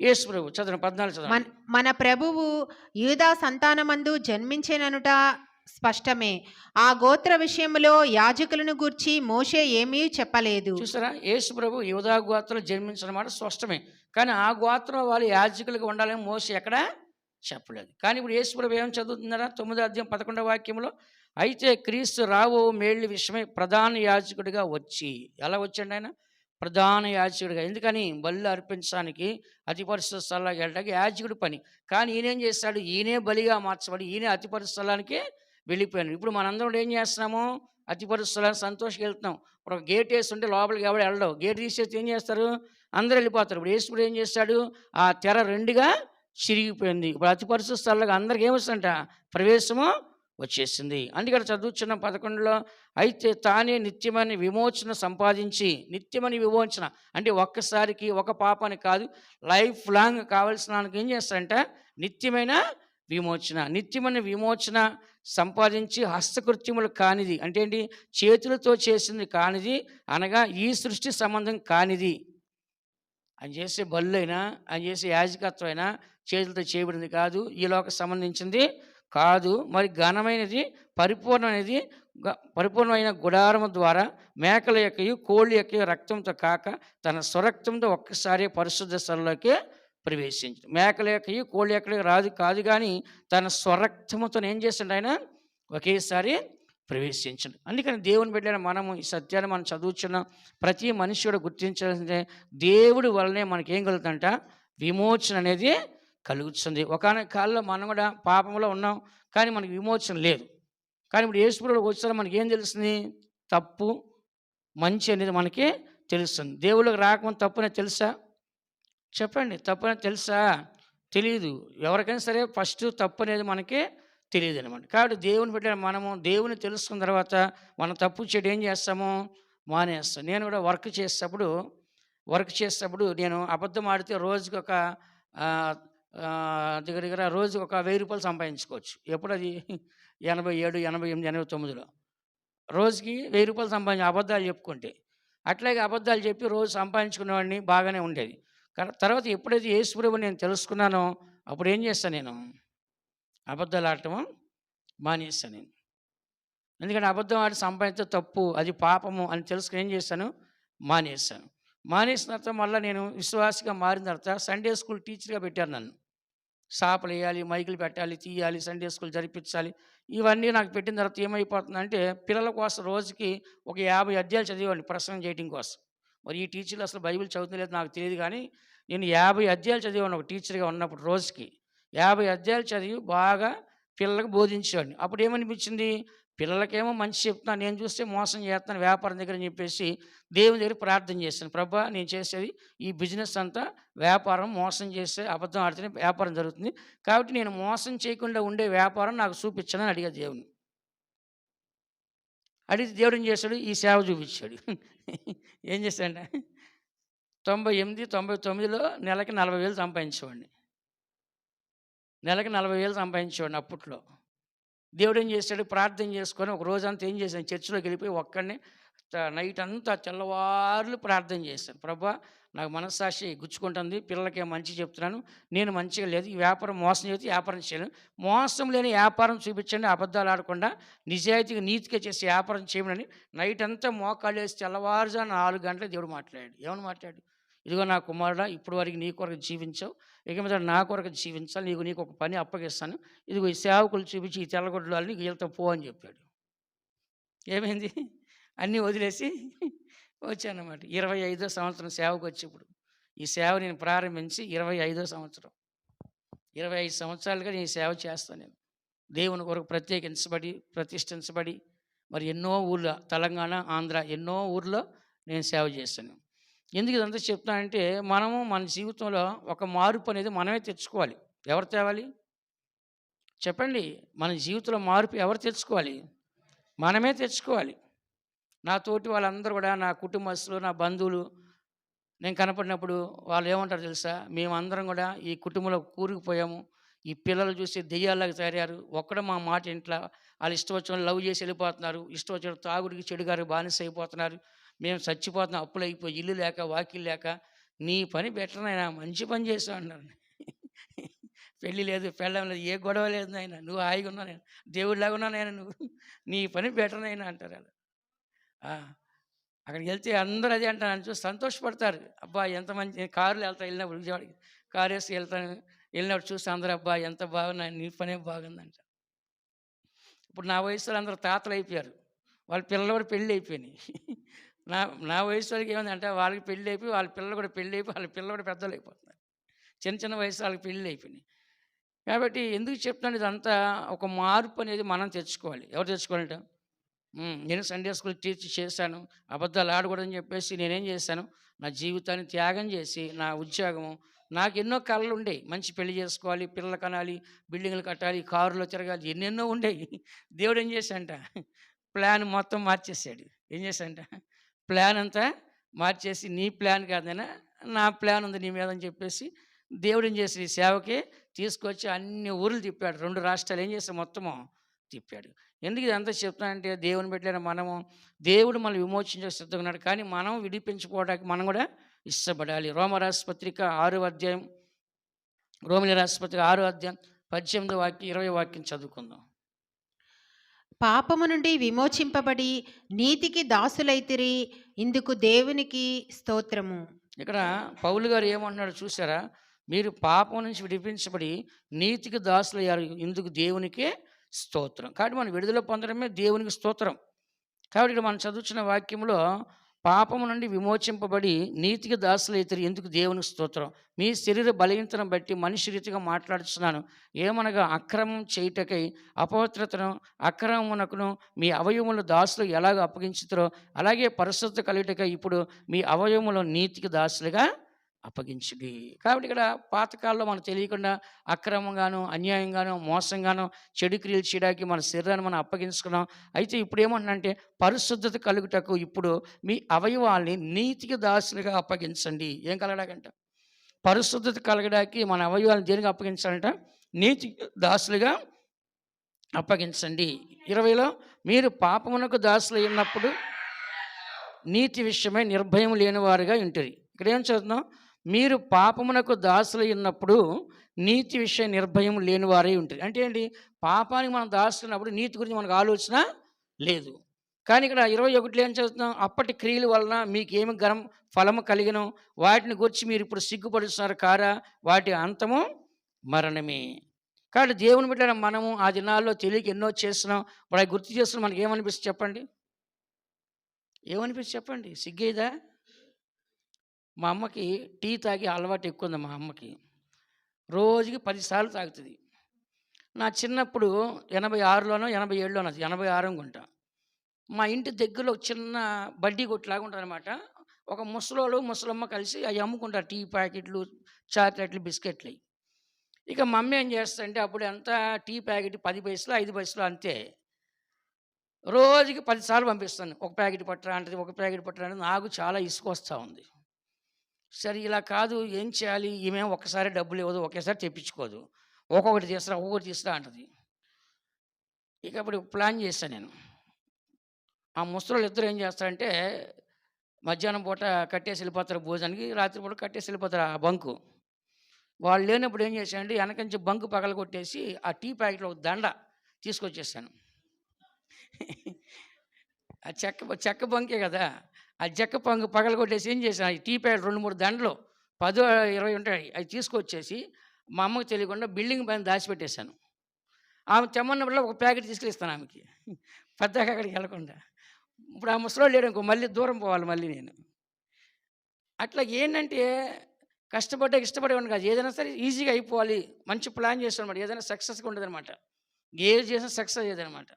యేసుప్రభు. చదవండి 14 చదవండి. మన ప్రభువు యూదా సంతానమందు జన్మించెననుట స్పష్టమే. ఆ గోత్ర విషయములో యాజకులను గూర్చి మోషే ఏమీ చెప్పలేదు. చూసారా? యేసుప్రభు యూదా గోత్రం జన్మించిన మాట స్పష్టమే. కానీ ఆ గోత్రం వాళ్ళు యాజకులుగా ఉండాలని మోషే ఎక్కడ చెప్పలేదు. కానీ ఇప్పుడు యేసుప్రభు ఏం చదువుతున్నారా? 9వ అధ్యాయం 11వ వాక్యంలో, అయితే క్రీస్తు రావో మేళ్ళ విషయమై ప్రధాన యాజకుడిగా వచ్చి. ఎలా వచ్చాడు ఆయన? ప్రధాన యాజకుడిగా. ఎందుకని? బలులు అర్పించడానికి, అతి పరిశుద్ధ స్థలానికి వెళ్ళడానికి యాజకుడి పని. కానీ ఈయనేం చేస్తాడు? ఈయనే బలిగా మార్చబడి ఈయనే అతి పరిశుద్ధ స్థలానికి వెళ్ళిపోయాను. ఇప్పుడు మనందరం ఏం చేస్తున్నాము? అతి పరిశుద్ధ స్థలానికి సంతోషంగా వెళ్తున్నాం. ఇప్పుడు ఒక గేట్ వేసి ఉంటే లోపలికి ఎవడు వెళ్ళడం. గేట్ తీసేస్తే ఏం చేస్తారు? అందరూ వెళ్ళిపోతారు. ఇప్పుడు యేసుప్రభు ఏం చేస్తాడు? ఆ తెర రెండుగా చిరిగిపోయింది. ఇప్పుడు అతి పరిశుద్ధ స్థలాలకు అందరికి ఏమొస్తుందంట? ప్రవేశము వచ్చేసింది. అందుకని చదువుచున్న 11లో, అయితే తానే నిత్యమైన విమోచన సంపాదించి, నిత్యమైన విమోచన అంటే ఒక్కసారికి ఒక పాపానికి కాదు, లైఫ్ లాంగ్ కావాల్సిన దానికి ఏం చేస్తారంట? నిత్యమైన విమోచన. నిత్యమైన విమోచన సంపాదించి హస్తకృత్యములు కానిది అంటే ఏంటి? చేతులతో చేసింది కానిది అనగా ఈ సృష్టి సంబంధం కానిది. ఆయన చేసే బలులైనా, ఆయన చేసే యాజకత్వం అయినా చేతులతో చేయబడింది కాదు, ఈ లోక సంబంధించింది కాదు. మరి ఘనమైనది, పరిపూర్ణమైన గుడారము ద్వారా మేకల యొక్కయు కోళ్ళ యొక్క రక్తంతో కాక తన స్వరక్తంతో ఒక్కసారి పరిశుద్ధ స్థలంలోకి ప్రవేశించు. మేకల యొక్కయు కోళ్ళ యొక్క రాదు కాదు, కానీ తన స్వరక్తముతో ఏం చేసిండు? ఆయన ఒకేసారి ప్రవేశించండి. అందుకని దేవుని బిడ్డైన మనము ఈ సత్యాన్ని మనం చదువుచున్న ప్రతి మనిషి కూడా గుర్తించాల్సిందే, దేవుడి వల్లనే మనకేం కలుగుతుందంట? విమోచన అనేది కలుగుతుంది. ఒకానొక కాలంలో మనం కూడా పాపంలో ఉన్నాం, కానీ మనకి విమోచన లేదు. కానీ ఇప్పుడు యేసుప్రభువుకి వచ్చేసరికి మనకి ఏం తెలుస్తుంది? తప్పు మంచి అనేది మనకి తెలుస్తుంది. దేవుళ్ళకి రాకముందు తప్పు అనేది తెలుసా? చెప్పండి. తప్పు అనేది తెలుసా? తెలియదు. ఎవరికైనా సరే ఫస్ట్ తప్పు అనేది మనకి తెలియదు అనమాట. కాబట్టి దేవుని బిడ్డ మనము దేవుని తెలుసుకున్న తర్వాత మనం తప్పు చేయడం ఏం చేస్తాము? మానేస్తాం. నేను కూడా వర్క్ చేసేటప్పుడు నేను అబద్ధం ఆడితే రోజుకి ఒక దగ్గర దగ్గర రోజుకి ఒక 1000 రూపాయలు సంపాదించుకోవచ్చు. ఎప్పుడు అది? 87, 88, 89లో రోజుకి రూ. 1000 అబద్ధాలు చెప్పుకుంటే. అట్లాగే అబద్ధాలు చెప్పి రోజు సంపాదించుకునేవాడిని, బాగానే ఉండేది. తర్వాత ఎప్పుడైతే యేసు ప్రభువుని నేను తెలుసుకున్నానో అప్పుడేం చేశాను నేను, అబద్ధాలు ఆడటం మానేశాను నేను. ఎందుకంటే అబద్ధం ఆడి సంపాదించడం తప్పు, అది పాపము అని తెలుసుకొని ఏం చేశాను, మానేశాను. మానేసిన తర్వాత మళ్ళీ నేను విశ్వాసిగా మారిన తర్వాత సండే స్కూల్ టీచర్‌గా పెట్టారు నన్ను. సాపలేయాలి, మైకులు పెట్టాలి, తీయాలి, సండే స్కూల్ జరిపించాలి. ఇవన్నీ నాకు పెట్టిన తర్వాత ఏమైపోతుందంటే, పిల్లల కోసం రోజుకి ఒక 50 అధ్యాయాలు చదివేవాడిని ప్రసంగం చేయడం కోసం. మరి ఈ టీచర్లు అసలు బైబిల్ చదువుతుందో లేదో నాకు తెలీదు గానీ, నేను 50 అధ్యాయాలు చదివేవాడిని ఒక టీచర్‌గా ఉన్నప్పుడు రోజుకి. 50 అధ్యాయాలు చదివి బాగా పిల్లలకు బోధించేవాడిని. అప్పుడేమనిపించింది, పిల్లలకేమో మంచి చెప్తున్నాను, నేను చూస్తే మోసం చేస్తున్నాను వ్యాపారం దగ్గర అని చెప్పేసి దేవుని దగ్గర ప్రార్థన చేశాను. ప్రభా, నేను చేసేది ఈ బిజినెస్ అంతా వ్యాపారం, మోసం చేస్తే అబద్ధం ఆడితేనే వ్యాపారం జరుగుతుంది. కాబట్టి నేను మోసం చేయకుండా ఉండే వ్యాపారం నాకు చూపించనని అడిగా దేవుడిని. అడిగితే దేవుడు ఏం చేశాడు, ఈ సేవ చూపించాడు. ఏం చేశాడంటే 98, 99లో నెలకి 40,000 సంపాదించేవాడిని. నెలకి 40,000 సంపాదించేవాడిని అప్పట్లో. దేవుడు ఏం చేశాడు, ప్రార్థన చేసుకొని ఒక రోజంతా ఏం చేశాను, చర్చిలోకి వెళ్ళిపోయి ఒక్కడినే నైట్ అంతా తెల్లవార్లు ప్రార్థన చేశాను. ప్రభా, నాకు మనస్సాక్షి గుచ్చుకుంటుంది, పిల్లలకి మంచి చెప్తున్నాను, నేను మంచిగా లేదు, ఈ వ్యాపారం మోసం చేసి వ్యాపారం చేయలేను, మోసం లేని వ్యాపారం చూపించండి, అబద్ధాలు ఆడకుండా నిజాయితీగా నీతిగా చేసి వ్యాపారం చేయమని నైట్ అంతా మోకాళ్ళు వేసి తెల్లవారుజామున 4 గంటలకు దేవుడు మాట్లాడాడు. ఏమని మాట్లాడు, ఇదిగో నా కుమారుడా, ఇప్పుడు వరకు నీ కొరకు జీవించావు, ఇక మీద నా కొరకు జీవించాలి, నీకు ఒక పని అప్పగిస్తాను, ఇదిగో ఈ సేవకులు చూపించి ఈ తెల్లగొడ్డలు వాళ్ళని వీళ్ళతో పో అని చెప్పాడు. ఏమైంది, అన్నీ వదిలేసి వచ్చానన్నమాట. 25వ సంవత్సరం సేవకు వచ్చి ఇప్పుడు ఈ సేవ నేను ప్రారంభించి 25వ సంవత్సరం. 25 సంవత్సరాలుగా నేను సేవ చేస్తాను. నేను దేవుని కొరకు ప్రతిష్ఠించబడి మరి ఎన్నో ఊళ్ళో, తెలంగాణ, ఆంధ్ర ఎన్నో ఊర్లో నేను సేవ చేశాను. ఎందుకు ఇదంతా చెప్తానంటే, మనము మన జీవితంలో ఒక మార్పు అనేది మనమే తెచ్చుకోవాలి. ఎవరు తేవాలి చెప్పండి? మన జీవితంలో మార్పు ఎవరు తెచ్చుకోవాలి? మనమే తెచ్చుకోవాలి. నా తోటి వాళ్ళందరూ కూడా, నా కుటుంబస్తులు, నా బంధువులు, నేను కనపడినప్పుడు వాళ్ళు ఏమంటారు తెలుసా, మేమందరం కూడా ఈ కుటుంబంలో కూరుకుపోయాము, ఈ పిల్లలు చూసి దెయ్యాల్లాగా తయారయ్యారు, ఒక్కడ మా మాట ఇంట్లో, వాళ్ళు ఇష్టం వచ్చిన లవ్ చేసి వెళ్ళిపోతున్నారు, ఇష్టం వచ్చిన తాగుడికి చెడుగారు బానిస అయిపోతున్నారు, మేము చచ్చిపోతున్నాం, అప్పులు అయిపోయి, ఇల్లు లేక వాకిలు లేక, నీ పని బెటర్ నాయనా, మంచి పని చేసావు అన్నారు. పెళ్ళి లేదు, పెళ్ళం లేదు, ఏ గొడవ లేదు నాయన, నువ్వు హాయిగా ఉన్నావు, నేను దేవుడిలాగా ఉన్నావు నాయన, నువ్వు నీ పని బెటర్ నాయనా అంటారు వాళ్ళు. అక్కడికి వెళ్తే అందరూ అదే అంటారు, చూసి సంతోషపడతారు. అబ్బా ఎంత మంచి కారులో వెళ్తాను, వెళ్ళినప్పుడు విజయవాడకి కారు వేసి వెళ్ళినప్పుడు చూస్తే అందరూ అబ్బా ఎంత బాగున్నా, నీ పనే బాగుందంట. ఇప్పుడు నా వయసులో అందరూ తాతలు అయిపోయారు, వాళ్ళ పిల్లలు కూడా పెళ్ళి అయిపోయినాయి. నా వయసు వాళ్ళకి ఏమైందంటే, వాళ్ళకి పెళ్ళి అయిపోయి, వాళ్ళ పిల్లలు కూడా పెళ్ళి అయిపోయి, వాళ్ళ పిల్లలు కూడా పెద్దలు అయిపోతున్నారు. చిన్న చిన్న వయసు వాళ్ళకి పెళ్ళి అయిపోయినాయి. కాబట్టి ఎందుకు చెప్తాను, ఇదంతా ఒక మార్పు అనేది మనం తెచ్చుకోవాలి. ఎవరు తెచ్చుకోవాలంటే, నేను సండే స్కూల్ టీచ్ చేశాను, అబద్ధాలు ఆడకూడదని చెప్పేసి నేనేం చేశాను, నా జీవితాన్ని త్యాగం చేసి, నా ఉద్యోగము, నాకు ఎన్నో కళలు ఉండేవి, మంచి పెళ్లి చేసుకోవాలి, పిల్లలు కనాలి, బిల్డింగ్లు కట్టాలి, కారులో తిరగాలి, ఎన్నెన్నో ఉండేవి. దేవుడు ఏం చేశాడంట, ప్లాన్ మొత్తం మార్చేసాడు. ఏం చేశాడంట, ప్లాన్ అంతా మార్చేసి, నీ ప్లాన్ కాదైనా నా ప్లాన్ ఉంది నీ మీద అని చెప్పేసి దేవుడు ఏం చేసి ఈ సేవకి తీసుకొచ్చి అన్ని ఊర్లు తిప్పాడు, 2 రాష్ట్రాలు ఏం చేస్తాడు మొత్తము తిప్పాడు. ఎందుకు ఇదంతా చెప్తానంటే, దేవుని బిడ్డలైన మనము, దేవుడు మనల్ని విమోచించే సిద్ధంగా ఉన్నాడు, కానీ మనం విడిపించుకోవడానికి మనం కూడా ఇష్టపడాలి. రోమరాష్ట్రపత్రిక 6వ అధ్యాయం, రోమిలి రాష్ట్రపత్రిక 6వ అధ్యాయం 18వ వాక్యం 20వ వాక్యం చదువుకుందాం. పాపము నుండి విమోచింపబడి నీతికి దాసులైతిరి, ఇందుకు దేవునికి స్తోత్రము. ఇక్కడ పౌలు గారు ఏమంటున్నాడు చూసారా, మీరు పాపం నుంచి విడిపించబడి నీతికి దాసులయ్యారు, ఇందుకు దేవునికే స్తోత్రం. కాబట్టి మనం విడుదల పొందడమే దేవునికి స్తోత్రం. కాబట్టి ఇక్కడ మనం చదువుతున్న వాక్యంలో, పాపము నుండి విమోచింపబడి నీతికి దాసులైతారు, ఎందుకు దేవునికి స్తోత్రం. మీ శరీర బలహీనతను బట్టి మనిషి రీతిగా మాట్లాడుతున్నాను, ఏమనగా అక్రమం చేయుటకై అపవిత్రతను అక్రమమునకును మీ అవయవములు దాసులు ఎలాగ అప్పగించుతారో, అలాగే పరిశుద్ధత కలుగుటకై ఇప్పుడు మీ అవయవములు నీతికి దాసులుగా అప్పగించుడి. కాబట్టి ఇక్కడ పాతకాలంలో మనకు తెలియకుండా అక్రమంగాను, అన్యాయంగాను, మోసంగాను, చెడు క్రియలు చేయడానికి మన శరీరాన్ని మనం అప్పగించుకున్నాం. అయితే ఇప్పుడు ఏమంటున్నానంటే, పరిశుద్ధత కలుగుటకు ఇప్పుడు మీ అవయవాల్ని నీతికి దాసులుగా అప్పగించండి. ఏం కలగడాకంట, పరిశుద్ధత కలగడానికి మన అవయవాలను దేనికి అప్పగించాలంట, నీతికి దాసులుగా అప్పగించండి. 20లో మీరు పాపమునకు దాసులైనప్పుడు నీతి విషయమై నిర్భయం లేనివారుగా ఉంటిరి. ఇక్కడ ఏం చదువుతున్నాం? మీరు పాపమునకు దాసులైనప్పుడు నీతి విషయం నిర్భయం లేనివారై ఉంటిరి. అంటే ఏంటి? పాపానికి మనం దాసులున్నప్పుడు నీతి గురించి మనకు ఆలోచన లేదు. కానీ ఇక్కడ 21లో ఏం చదువుతున్నాం? అప్పటి క్రియల వలన మీకేమి ఫలము కలిగెనో వాటిని గురించి మీరిప్పుడు సిగ్గుపడుతున్నారు కారా? వాటి అంతము మరణమే. కాబట్టి దేవుని బిడ్డలైన మనము ఆ దినాల్లో తెలియక ఎన్నో చేస్తున్నాం. ఇప్పుడు అవి గుర్తు చేస్తున్నాం, మనకి ఏమనిపిస్తుంది చెప్పండి? ఏమనిపిస్తుంది చెప్పండి? సిగ్గేదా? మా అమ్మకి టీ తాగే అలవాటు ఎక్కువ ఉంది. మా అమ్మకి రోజుకి 10 సార్లు తాగుతుంది. నా చిన్నప్పుడు 86లోనో 87లోనో 86 అనుకుంటా. మా ఇంటి దగ్గరలో ఒక చిన్న బడ్డీ కొట్టులాగా ఉంటుందన్నమాట. ఒక ముసలోళ్ళు ముసలమ్మ కలిసి అవి అమ్ముకుంటారు, టీ ప్యాకెట్లు, చాక్లెట్లు, బిస్కెట్లు. ఇక మా అమ్మ ఏం చేస్తుందంటే అప్పుడు ఎంత టీ ప్యాకెట్ 10 పైసలు 5 పైసలు అంతే. రోజుకి 10 సార్లు పంపిస్తాను. ఒక ప్యాకెట్ పట్టరా అంటది, ఒక ప్యాకెట్ పట్టరా అంటే నాకు చాలా ఇసుకొస్తూ ఉంది. సరే ఇలా కాదు, ఏం చేయాలి? ఈమె ఒక్కసారి డబ్బులు ఇవ్వదు, ఒకేసారి తెప్పించుకోదు. ఒక్కొక్కటి తీసుకురా, ఒక్కొక్కటి తీసుకురా అంటది. ఇక అప్పుడు ప్లాన్ చేశాను నేను. ఆ ముసలోళ్ళు ఇద్దరు ఏం చేస్తారంటే మధ్యాహ్నం పూట కట్టేసి వెళ్ళిపోతారు భోజనానికి, రాత్రిపూట కట్టేసి వెళ్ళిపోతారు ఆ బంకు. వాళ్ళు లేనప్పుడు ఏం చేశానంటే వెనకంచి బంకు పగలగొట్టేసి ఆ టీ ప్యాకెట్లో ఒక దండ తీసుకొచ్చేసాను. ఆ చెక్క బంకే కదా, ఆ చెక్క బంకు పగలగొట్టేసి ఏం చేశాను, ఈ టీ ప్యాకెట్ 2-3 దండలు 10, 20 ఉంటాయి, అవి తీసుకొచ్చేసి మా అమ్మకి తెలియకుండా బిల్డింగ్ పైన దాచిపెట్టేశాను. ఆమె తెమ్మన్నప్పుడు ఒక ప్యాకెట్ తీసుకెళ్ళిస్తాను ఆమెకి, పెద్దగా అక్కడికి వెళ్ళకుండా. ఇప్పుడు ఆ ముసలోడు లేడు అనుకో, మళ్ళీ దూరం పోవాలి మళ్ళీ నేను. అట్లా ఏంటంటే ఇష్టపడేవాడిని కాదు. ఏదైనా సరే ఈజీగా అయిపోవాలి, మంచి ప్లాన్ చేస్తానమాట, ఏదైనా సక్సెస్గా ఉండదనమాట. ఏది చేసినా సక్సెస్ అయ్యేదనమాట.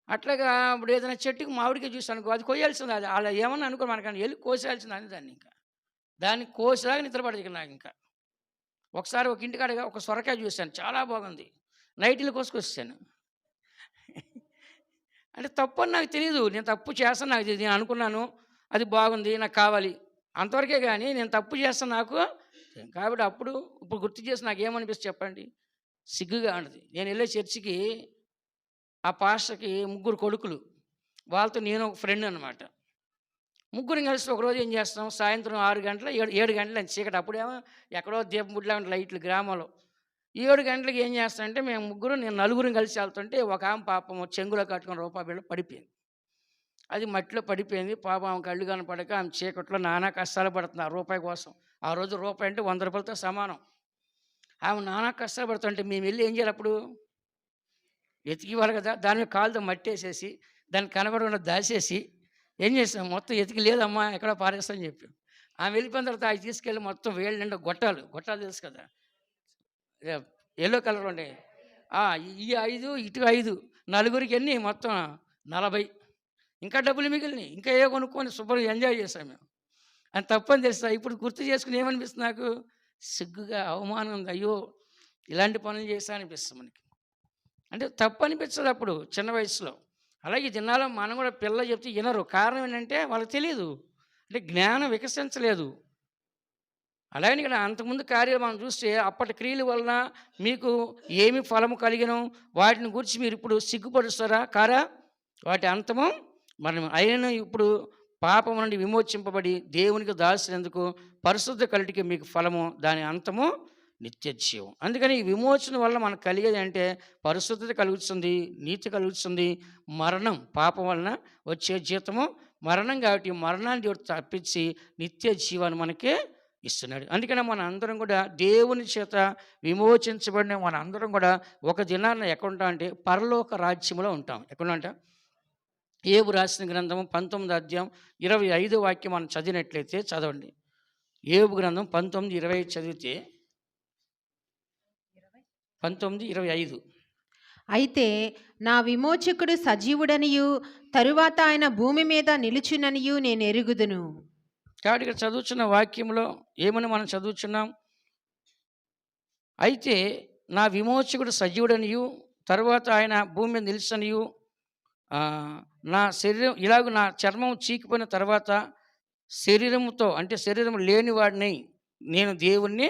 అట్లాగా ఇప్పుడు ఏదైనా చెట్టుకి మామిడికాయ చూసాను అనుకో, అది కొయ్యాల్సింది. అది అలా ఏమన్నా అనుకో, మనకన్నా వెళ్ళి కోసేయాల్సింది అని దాన్ని. ఇంకా దాన్ని కోసేలాగా నిద్రపడదు ఇక నాకు. ఇంకా ఒకసారి ఒక ఇంటికాడగా ఒక సొరకాయ చూశాను, చాలా బాగుంది. నైట్లు కోసుకొచ్చాను. అంటే తప్పు అని నాకు తెలియదు, నేను తప్పు చేస్తాను నాకు తెలియదు. నేను అనుకున్నాను అది బాగుంది, నాకు కావాలి, అంతవరకే. కానీ నేను తప్పు చేస్తాను నాకు కాబట్టి ఇప్పుడు గుర్తు చేసి నాకు ఏమనిపిస్తుంది చెప్పండి? సిగ్గుగా ఉండదు. నేను వెళ్ళే చర్చికి ఆ పాస్టర్కి 3 కొడుకులు, వాళ్ళతో నేను ఒక ఫ్రెండ్ అనమాట. ముగ్గురం కలిసి ఒకరోజు ఏం చేస్తాం, సాయంత్రం 6 గంటల 7 గంటల చీకటి. అప్పుడేమో ఎక్కడో దీపం బుడ్లా ఉంటే లైట్లు గ్రామంలో. 7 గంటలకి ఏం చేస్తానంటే నేను నలుగురం కలిసి వెళ్తుంటే ఒక ఆమె పాపం చెంగులో కట్టుకుని రూపాయి బిళ్ళ పడిపోయింది. అది మట్టిలో పడిపోయింది. పాపం ఆమె కళ్ళు కనపడక ఆమె చీకట్లో నానా కష్టాలు పడుతుంది ఆ రూపాయి కోసం. ఆ రోజు రూపాయి అంటే 100 రూపాయలతో సమానం. ఆమె నానా కష్టాలు పడుతుంటే మేము వెళ్ళి ఏం చేయాలి అప్పుడు? వెతికి ఇవ్వాలి కదా. దాని మీద కాలుతో మట్టేసేసి దాన్ని కనబడకుండా దాచేసి ఏం చేసాం, మొత్తం ఎతికి లేదమ్మా ఎక్కడో పారేస్తామని చెప్పి ఆమె వెళ్ళిపోయిన తర్వాత అవి తీసుకెళ్ళి మొత్తం వేళ్ళు నిండా గొట్టాలు తెలుసు కదా, ఎల్లో కలర్ ఉండే. ఈ 5 ఇటు 5 నలుగురికి ఎన్ని మొత్తం 40. ఇంకా డబ్బులు మిగిలినాయి. ఇంకా ఏ కొనుక్కొని శుభ్రంగా ఎంజాయ్ చేశాం మేము. అని తప్పని తెలుసా? ఇప్పుడు గుర్తు చేసుకుని ఏమనిపిస్తుంది నాకు? సిగ్గుగా, అవమానం ఉంది. అయ్యో ఇలాంటి పనులు చేశా అనిపిస్తుంది మనకి. అంటే తప్పు అనిపించదు అప్పుడు చిన్న వయసులో. అలాగే దినాల్లో మనం కూడా పిల్లలు చెప్తే వినరు. కారణం ఏంటంటే వాళ్ళకి తెలియదు, అంటే జ్ఞానం వికసించలేదు. అలాగే ఇక్కడ అంతకుముందు కార్యాలు మనం చూస్తే అప్పటి క్రియల వలన మీకు ఏమి ఫలము కలిగినో వాటిని గురించి మీరు ఇప్పుడు సిగ్గుపడుస్తారా కారా? వాటి అంతము మనం అయిన ఇప్పుడు పాపం నుండి విమోచింపబడి దేవునికి దాసినందుకు పరిశుద్ధ కలుటికి మీకు ఫలము, దాని అంతము నిత్యజీవం. అందుకని ఈ విమోచన వల్ల మనకు కలిగేది అంటే పరిశుద్ధత కలుగుతుంది, నీతి కలుగుతుంది, మరణం, పాపం వలన వచ్చే జీతము మరణం. కాబట్టి మరణాన్ని దేవుడు తప్పించి నిత్య జీవాన్ని మనకే ఇస్తున్నాడు. అందుకని మన అందరం కూడా దేవుని చేత విమోచించబడిన మన అందరం కూడా ఒక దినాన్ని ఎక్కడ ఉంటాం అంటే పరలోక రాజ్యంలో ఉంటాం. ఎక్కడంట? యోబు రాసిన గ్రంథము 19వ అధ్యాయం 25వ వాక్యం మనం చదివినట్లయితే చదవండి. యోబు గ్రంథం 19:25 చదివితే 19:25. అయితే నా విమోచకుడు సజీవుడనియు తరువాత ఆయన భూమి మీద నిలుచుననియు నేను ఎరుగుదును. కాబట్టి ఇక్కడ చదువుతున్న వాక్యంలో ఏమని మనం చదువుతున్నాం? అయితే నా విమోచకుడు సజీవుడనియు తరువాత ఆయన భూమి మీద నిలుచనియు, నా శరీరం ఇలాగ నా చర్మం చీకిపోయిన తర్వాత శరీరంతో, అంటే శరీరం లేని వాడిని నేను దేవుణ్ణి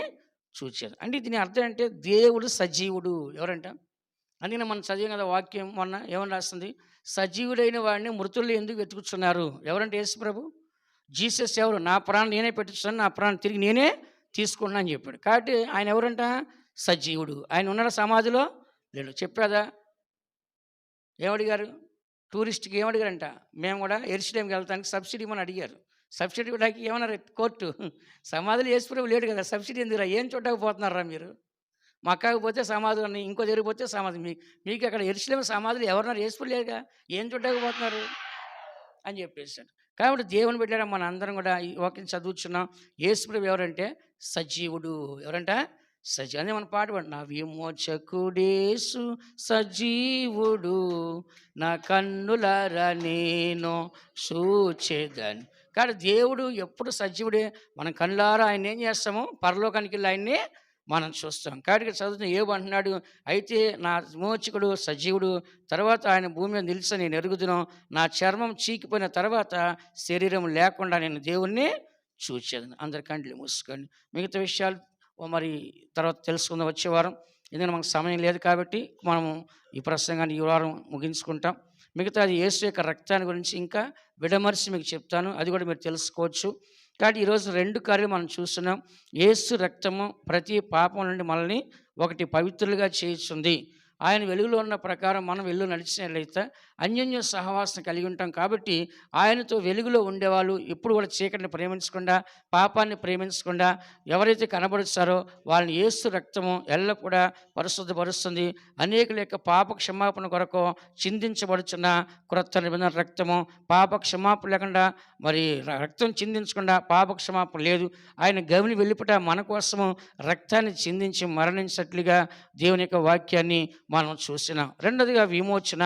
చూచాను. అంటే దీని అర్థం అంటే దేవుడు సజీవుడు. ఎవరంట? అందుకని మనం చదివాం కదా వాక్యం మొన్న ఏమని రాస్తుంది, సజీవుడైన వాడిని మృతుల్లో ఎందుకు వెతుకుతున్నారు? ఎవరంటే యేసు ప్రభు. జీసస్ ఎవరు? నా ప్రాణం నేనే పెట్టుచున్నాను, నా ప్రాణం తిరిగి నేనే తీసుకున్నాను అని చెప్పాడు. కాబట్టి ఆయన ఎవరంట? సజీవుడు. ఆయన ఉన్నాడా సమాధిలో? లేడు. చెప్పాదా? ఏమడిగారు? టూరిస్ట్‌కి ఏమడిగారంట? మేము కూడా యెరూషలేముకి వెళ్తానికి సబ్సిడీ ఇమ్మని అడిగారు. సబ్సిడీ ఇవ్వడానికి ఏమన్నారు కోర్టు? సమాధిలో యేసు ప్రభు లేడు కదా, సబ్సిడీ ఎందుకురా? ఏం చూడకపోతున్నారా మీరు? మక్కాకు పోతే సమాధులు ఉన్నాయి, ఇంకో దగ్గరికి పోతే సమాధి. మీకు అక్కడ యెరూషలేము సమాధులు ఎవరున్నారు? యేసు ప్రభు లేరుగా, ఏం చూడకపోతున్నారు అని చెప్పేసాడు. కాబట్టి దేవుని బిడ్డలారా మన అందరం కూడా ఈ వాక్యం చదువుతున్నాం. యేసు ప్రభు ఎవరంటే సజీవుడు. ఎవరంట? సజీవుడు. అదే మన పాట పాడు, నా విమోచకుడేసు సజీవుడు, నా కన్నులారా నేను చూచేదని. కానీ దేవుడు ఎప్పుడు సజీవుడే. మనం కన్నులారా ఆయన ఏం చేస్తాము? పరలోకానికి వెళ్ళి ఆయన్ని మనం చూస్తాం. కాబట్టి ఇక్కడ చదువుతున్న యోబు అంటున్నాడు, అయితే నా విమోచకుడు సజీవుడు, తర్వాత ఆయన భూమి మీద నిలిచి నేను ఎరుగుదును, నా చర్మం చీకిపోయిన తర్వాత శరీరం లేకుండా నేను దేవుణ్ణి చూచేదను. అందరి కండ్లు మూసుకోండి. మిగతా విషయాలు మరి తర్వాత తెలుసుకుందాం వచ్చే వారం. ఎందుకంటే మనకు సమయం లేదు కాబట్టి మనము ఈ ప్రసంగాన్ని ఈ వారం ముగించుకుంటాం. మిగతాది యేసు యొక్క రక్తాన్ని గురించి ఇంకా విడమర్చి మీకు చెప్తాను, అది కూడా మీరు తెలుసుకోవచ్చు. కాబట్టి ఈరోజు 2 కార్యాలు మనం చూస్తున్నాం. యేసు రక్తము ప్రతి పాపం నుండి మనల్ని ఒకటి పవిత్రులుగా చేయిస్తుంది. ఆయన వెలుగులో ఉన్న ప్రకారం మనం వెలుగు నడిచినట్లయితే అన్యోన్య సహవాసం కలిగి ఉంటాం. కాబట్టి ఆయనతో వెలుగులో ఉండేవాళ్ళు ఎప్పుడు కూడా చీకటిని ప్రేమించకుండా, పాపాన్ని ప్రేమించకుండా ఎవరైతే కనబడుస్తారో వాళ్ళని యేసు రక్తము ఎల్లప్పుడూ పరిశుద్ధపరుస్తుంది. అనేకుల యొక్క పాప క్షమాపణ కొరకు చిందించబడుచున్న క్రొత్త నిబంధన రక్తము. పాప క్షమాపణ లేకుండా మరి రక్తం చిందించకుండా పాప క్షమాపణ లేదు. ఆయన గవిని వెళ్ళిపుట మన కోసము రక్తాన్ని చిందించి మరణించినట్లుగా దేవుని యొక్క వాక్యాన్ని మనం చూసినాం. రెండోదిగా విమోచన.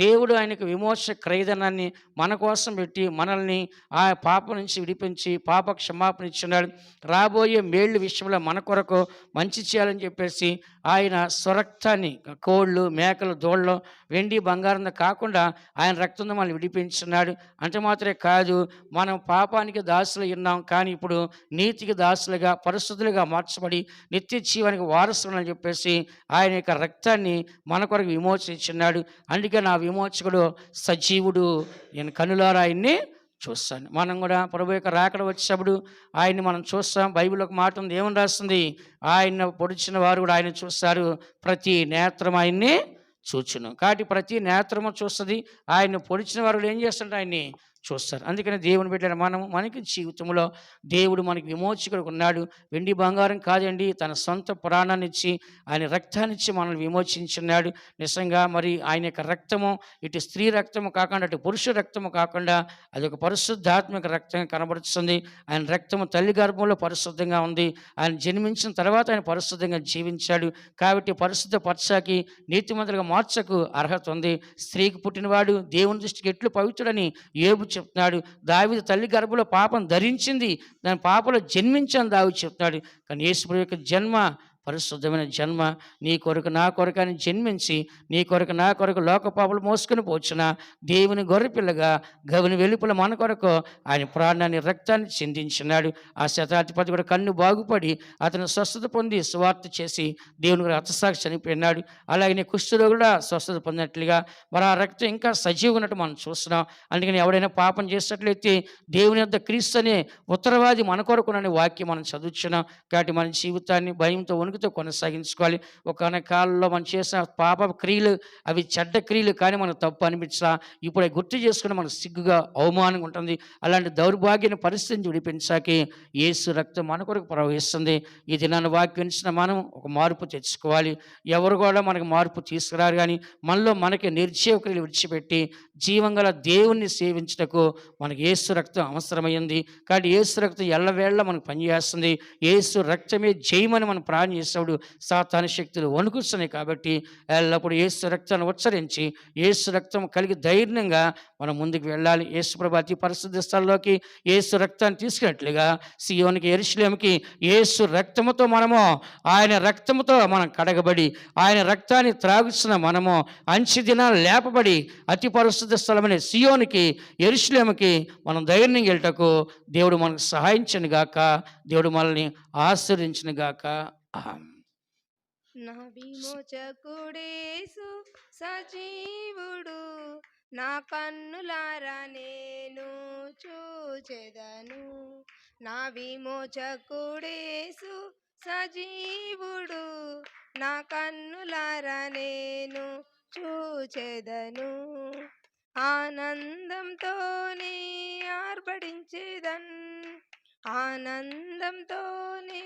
దేవుడు ఆయనకు విమోచన క్రయధనాన్ని మన కోసం పెట్టి మనల్ని ఆ పాపం నుంచి విడిపించి పాప క్షమాపణ ఇచ్చున్నాడు. రాబోయే మేళ్ళు విషయంలో మన కొరకు మంచి చేయాలని చెప్పేసి ఆయన స్వరక్తాన్ని కోళ్ళు, మేకలు, దోళ్ళు, వెండి, బంగారం కాకుండా ఆయన రక్తంతో మనల్ని విడిపించున్నాడు. అంత మాత్రమే కాదు, మనం పాపానికి దాసులు ఉన్నాం, కానీ ఇప్పుడు నీతికి దాసులుగా పరిశుద్ధులుగా మార్చబడి నిత్య జీవానికి వారసులని చెప్పేసి ఆయన యొక్క రక్తాన్ని మన కొరకు విమోచించున్నాడు. అందుకే నా విమోచకుడు సజీవుడు, నేను కనులారా ఆయన్ని చూస్తాను. మనం కూడా ప్రభు యొక్క రాకడ వచ్చేటప్పుడు ఆయన్ని మనం చూస్తాం. బైబిల్ ఒక మాట ఉంది, ఏమని రాస్తుంది? ఆయన పొడిచిన వారు కూడా ఆయన చూస్తారు, ప్రతి నేత్రం ఆయన్ని చూచును. కాబట్టి ప్రతి నేత్రము చూస్తుంది. ఆయన పొడిచిన వారు ఏం చేస్తుంటారు? ఆయన్ని చూస్తారు. అందుకని దేవుని బిడ్డలు మనకి జీవితంలో దేవుడు మనకి విమోచకుడు ఉన్నాడు. వెండి బంగారం కాదండి, తన సొంత ప్రాణాన్ని ఇచ్చి ఆయన రక్తాన్ని ఇచ్చి మనల్ని విమోచించున్నాడు. నిజంగా మరి ఆయన యొక్క రక్తము ఇటు స్త్రీ రక్తము కాకుండా అటు పురుష రక్తము కాకుండా అది ఒక పరిశుద్ధాత్మక రక్తంగా కనబడుతుంది. ఆయన రక్తము తల్లి గర్భంలో పరిశుద్ధంగా ఉంది. ఆయన జన్మించిన తర్వాత ఆయన పరిశుద్ధంగా జీవించాడు. కాబట్టి పరిశుద్ధ పరచాకి నీతిమంతులుగా మార్చకు అర్హత ఉంది. స్త్రీకి పుట్టినవాడు దేవుని దృష్టికి ఎట్లు పవిత్రుడని యోబు చెప్తున్నాడు. దావీదు తల్లి గర్భంలో పాపం ధరించింది, దాని పాపలో జన్మించని దావీదు చెప్తున్నాడు. కానీ యేసు ప్రభు యొక్క జన్మ పరిశుద్ధమైన జన్మ. నీ కొరకు నా కొరకు అని జన్మించి నీ కొరకు నా కొరకు లోక పాపలు మోసుకొని పోచున్న దేవుని గొర్రెపిల్లగా గవిని వెలుపల మన కొరకు ఆయన ప్రాణాన్ని రక్తాన్ని చిందించినాడు. ఆ శతాధిపతి కూడా కన్ను బాగుపడి అతను స్వస్థత పొంది సువార్త చేసి దేవుని కూడా హతసాక్షి చనిపోయినాడు. అలాగే కుష్ఠరోగి కూడా స్వస్థత పొందినట్లుగా మరి ఆ రక్తం ఇంకా సజీవంగా ఉన్నట్టు మనం చూస్తున్నాం. అందుకని ఎవడైనా పాపం చేసినట్లయితే దేవుని యొద్ద క్రీస్తు అనే ఉత్తరవాది మన కొరకునని వాక్యం మనం చదువుతున్నాం. కాబట్టి మన జీవితాన్ని భయంతో వణుకుతో కొనసాగించుకోవాలి. ఒకనొక కాలంలో మనం చేసిన పాప క్రియలు అవి చెడ్డ క్రియలు, కానీ మనకు తప్పు అనిపించా ఇప్పుడు గుర్తు చేసుకుని మనకు సిగ్గుగా అవమానంగా ఉంటుంది. అలాంటి దౌర్భాగ్యమైన పరిస్థితిని విడిపించాకి యేసు రక్తం మన కొరకు ప్రవహిస్తుంది. ఈ దినాన్ని వాక్యం మనం ఒక మార్పు తెచ్చుకోవాలి. ఎవరు కూడా మనకు మార్పు తీసుకురారు, కానీ మనలో మనకి నిర్జీవ క్రియలు విడిచిపెట్టి జీవంగల దేవుణ్ణి సేవించటకు మనకి యేసు రక్తం అవసరమైంది. కాబట్టి యేసు రక్తం ఎల్లవేళ మనకు పనిచేస్తుంది. యేసు రక్తమే జయమని మనం ప్రార్థన చేసినప్పుడు సాతాను శక్తులు వణుకుస్తున్నాయి. కాబట్టి ఎల్లప్పుడూ యేసు రక్తాన్ని ఉచ్చరించి యేసు రక్తం కలిగి ధైర్యంగా మనం ముందుకు వెళ్ళాలి. యేసు ప్రభు అతి పరిశుద్ధ స్థలంలోకి యేసు రక్తాన్ని తీసుకున్నట్లుగా సియోనికి యెరూషలేముకి యేసు రక్తముతో ఆయన రక్తముతో మనం కడగబడి ఆయన రక్తాన్ని త్రాగుతున్న మనము అంచె దినాలు లేపబడి అతి పరిశుద్ధ స్థలమైన సియోనికి యెరూషలేముకి మనం ధైర్యంగా వెళ్ళటకు దేవుడు మనకు సహాయించను గాక. దేవుడు మనల్ని ఆశీర్వదించును గాక. నా విమోచకుడేసు సజీవుడు నా కన్నులారా నేను చూచెదను. నా విమోచకుడేసు సజీవుడు నా కన్నులారా నేను చూచెదను. ఆనందంతోనే ఆర్భటించేదన్, ఆనందంతోనే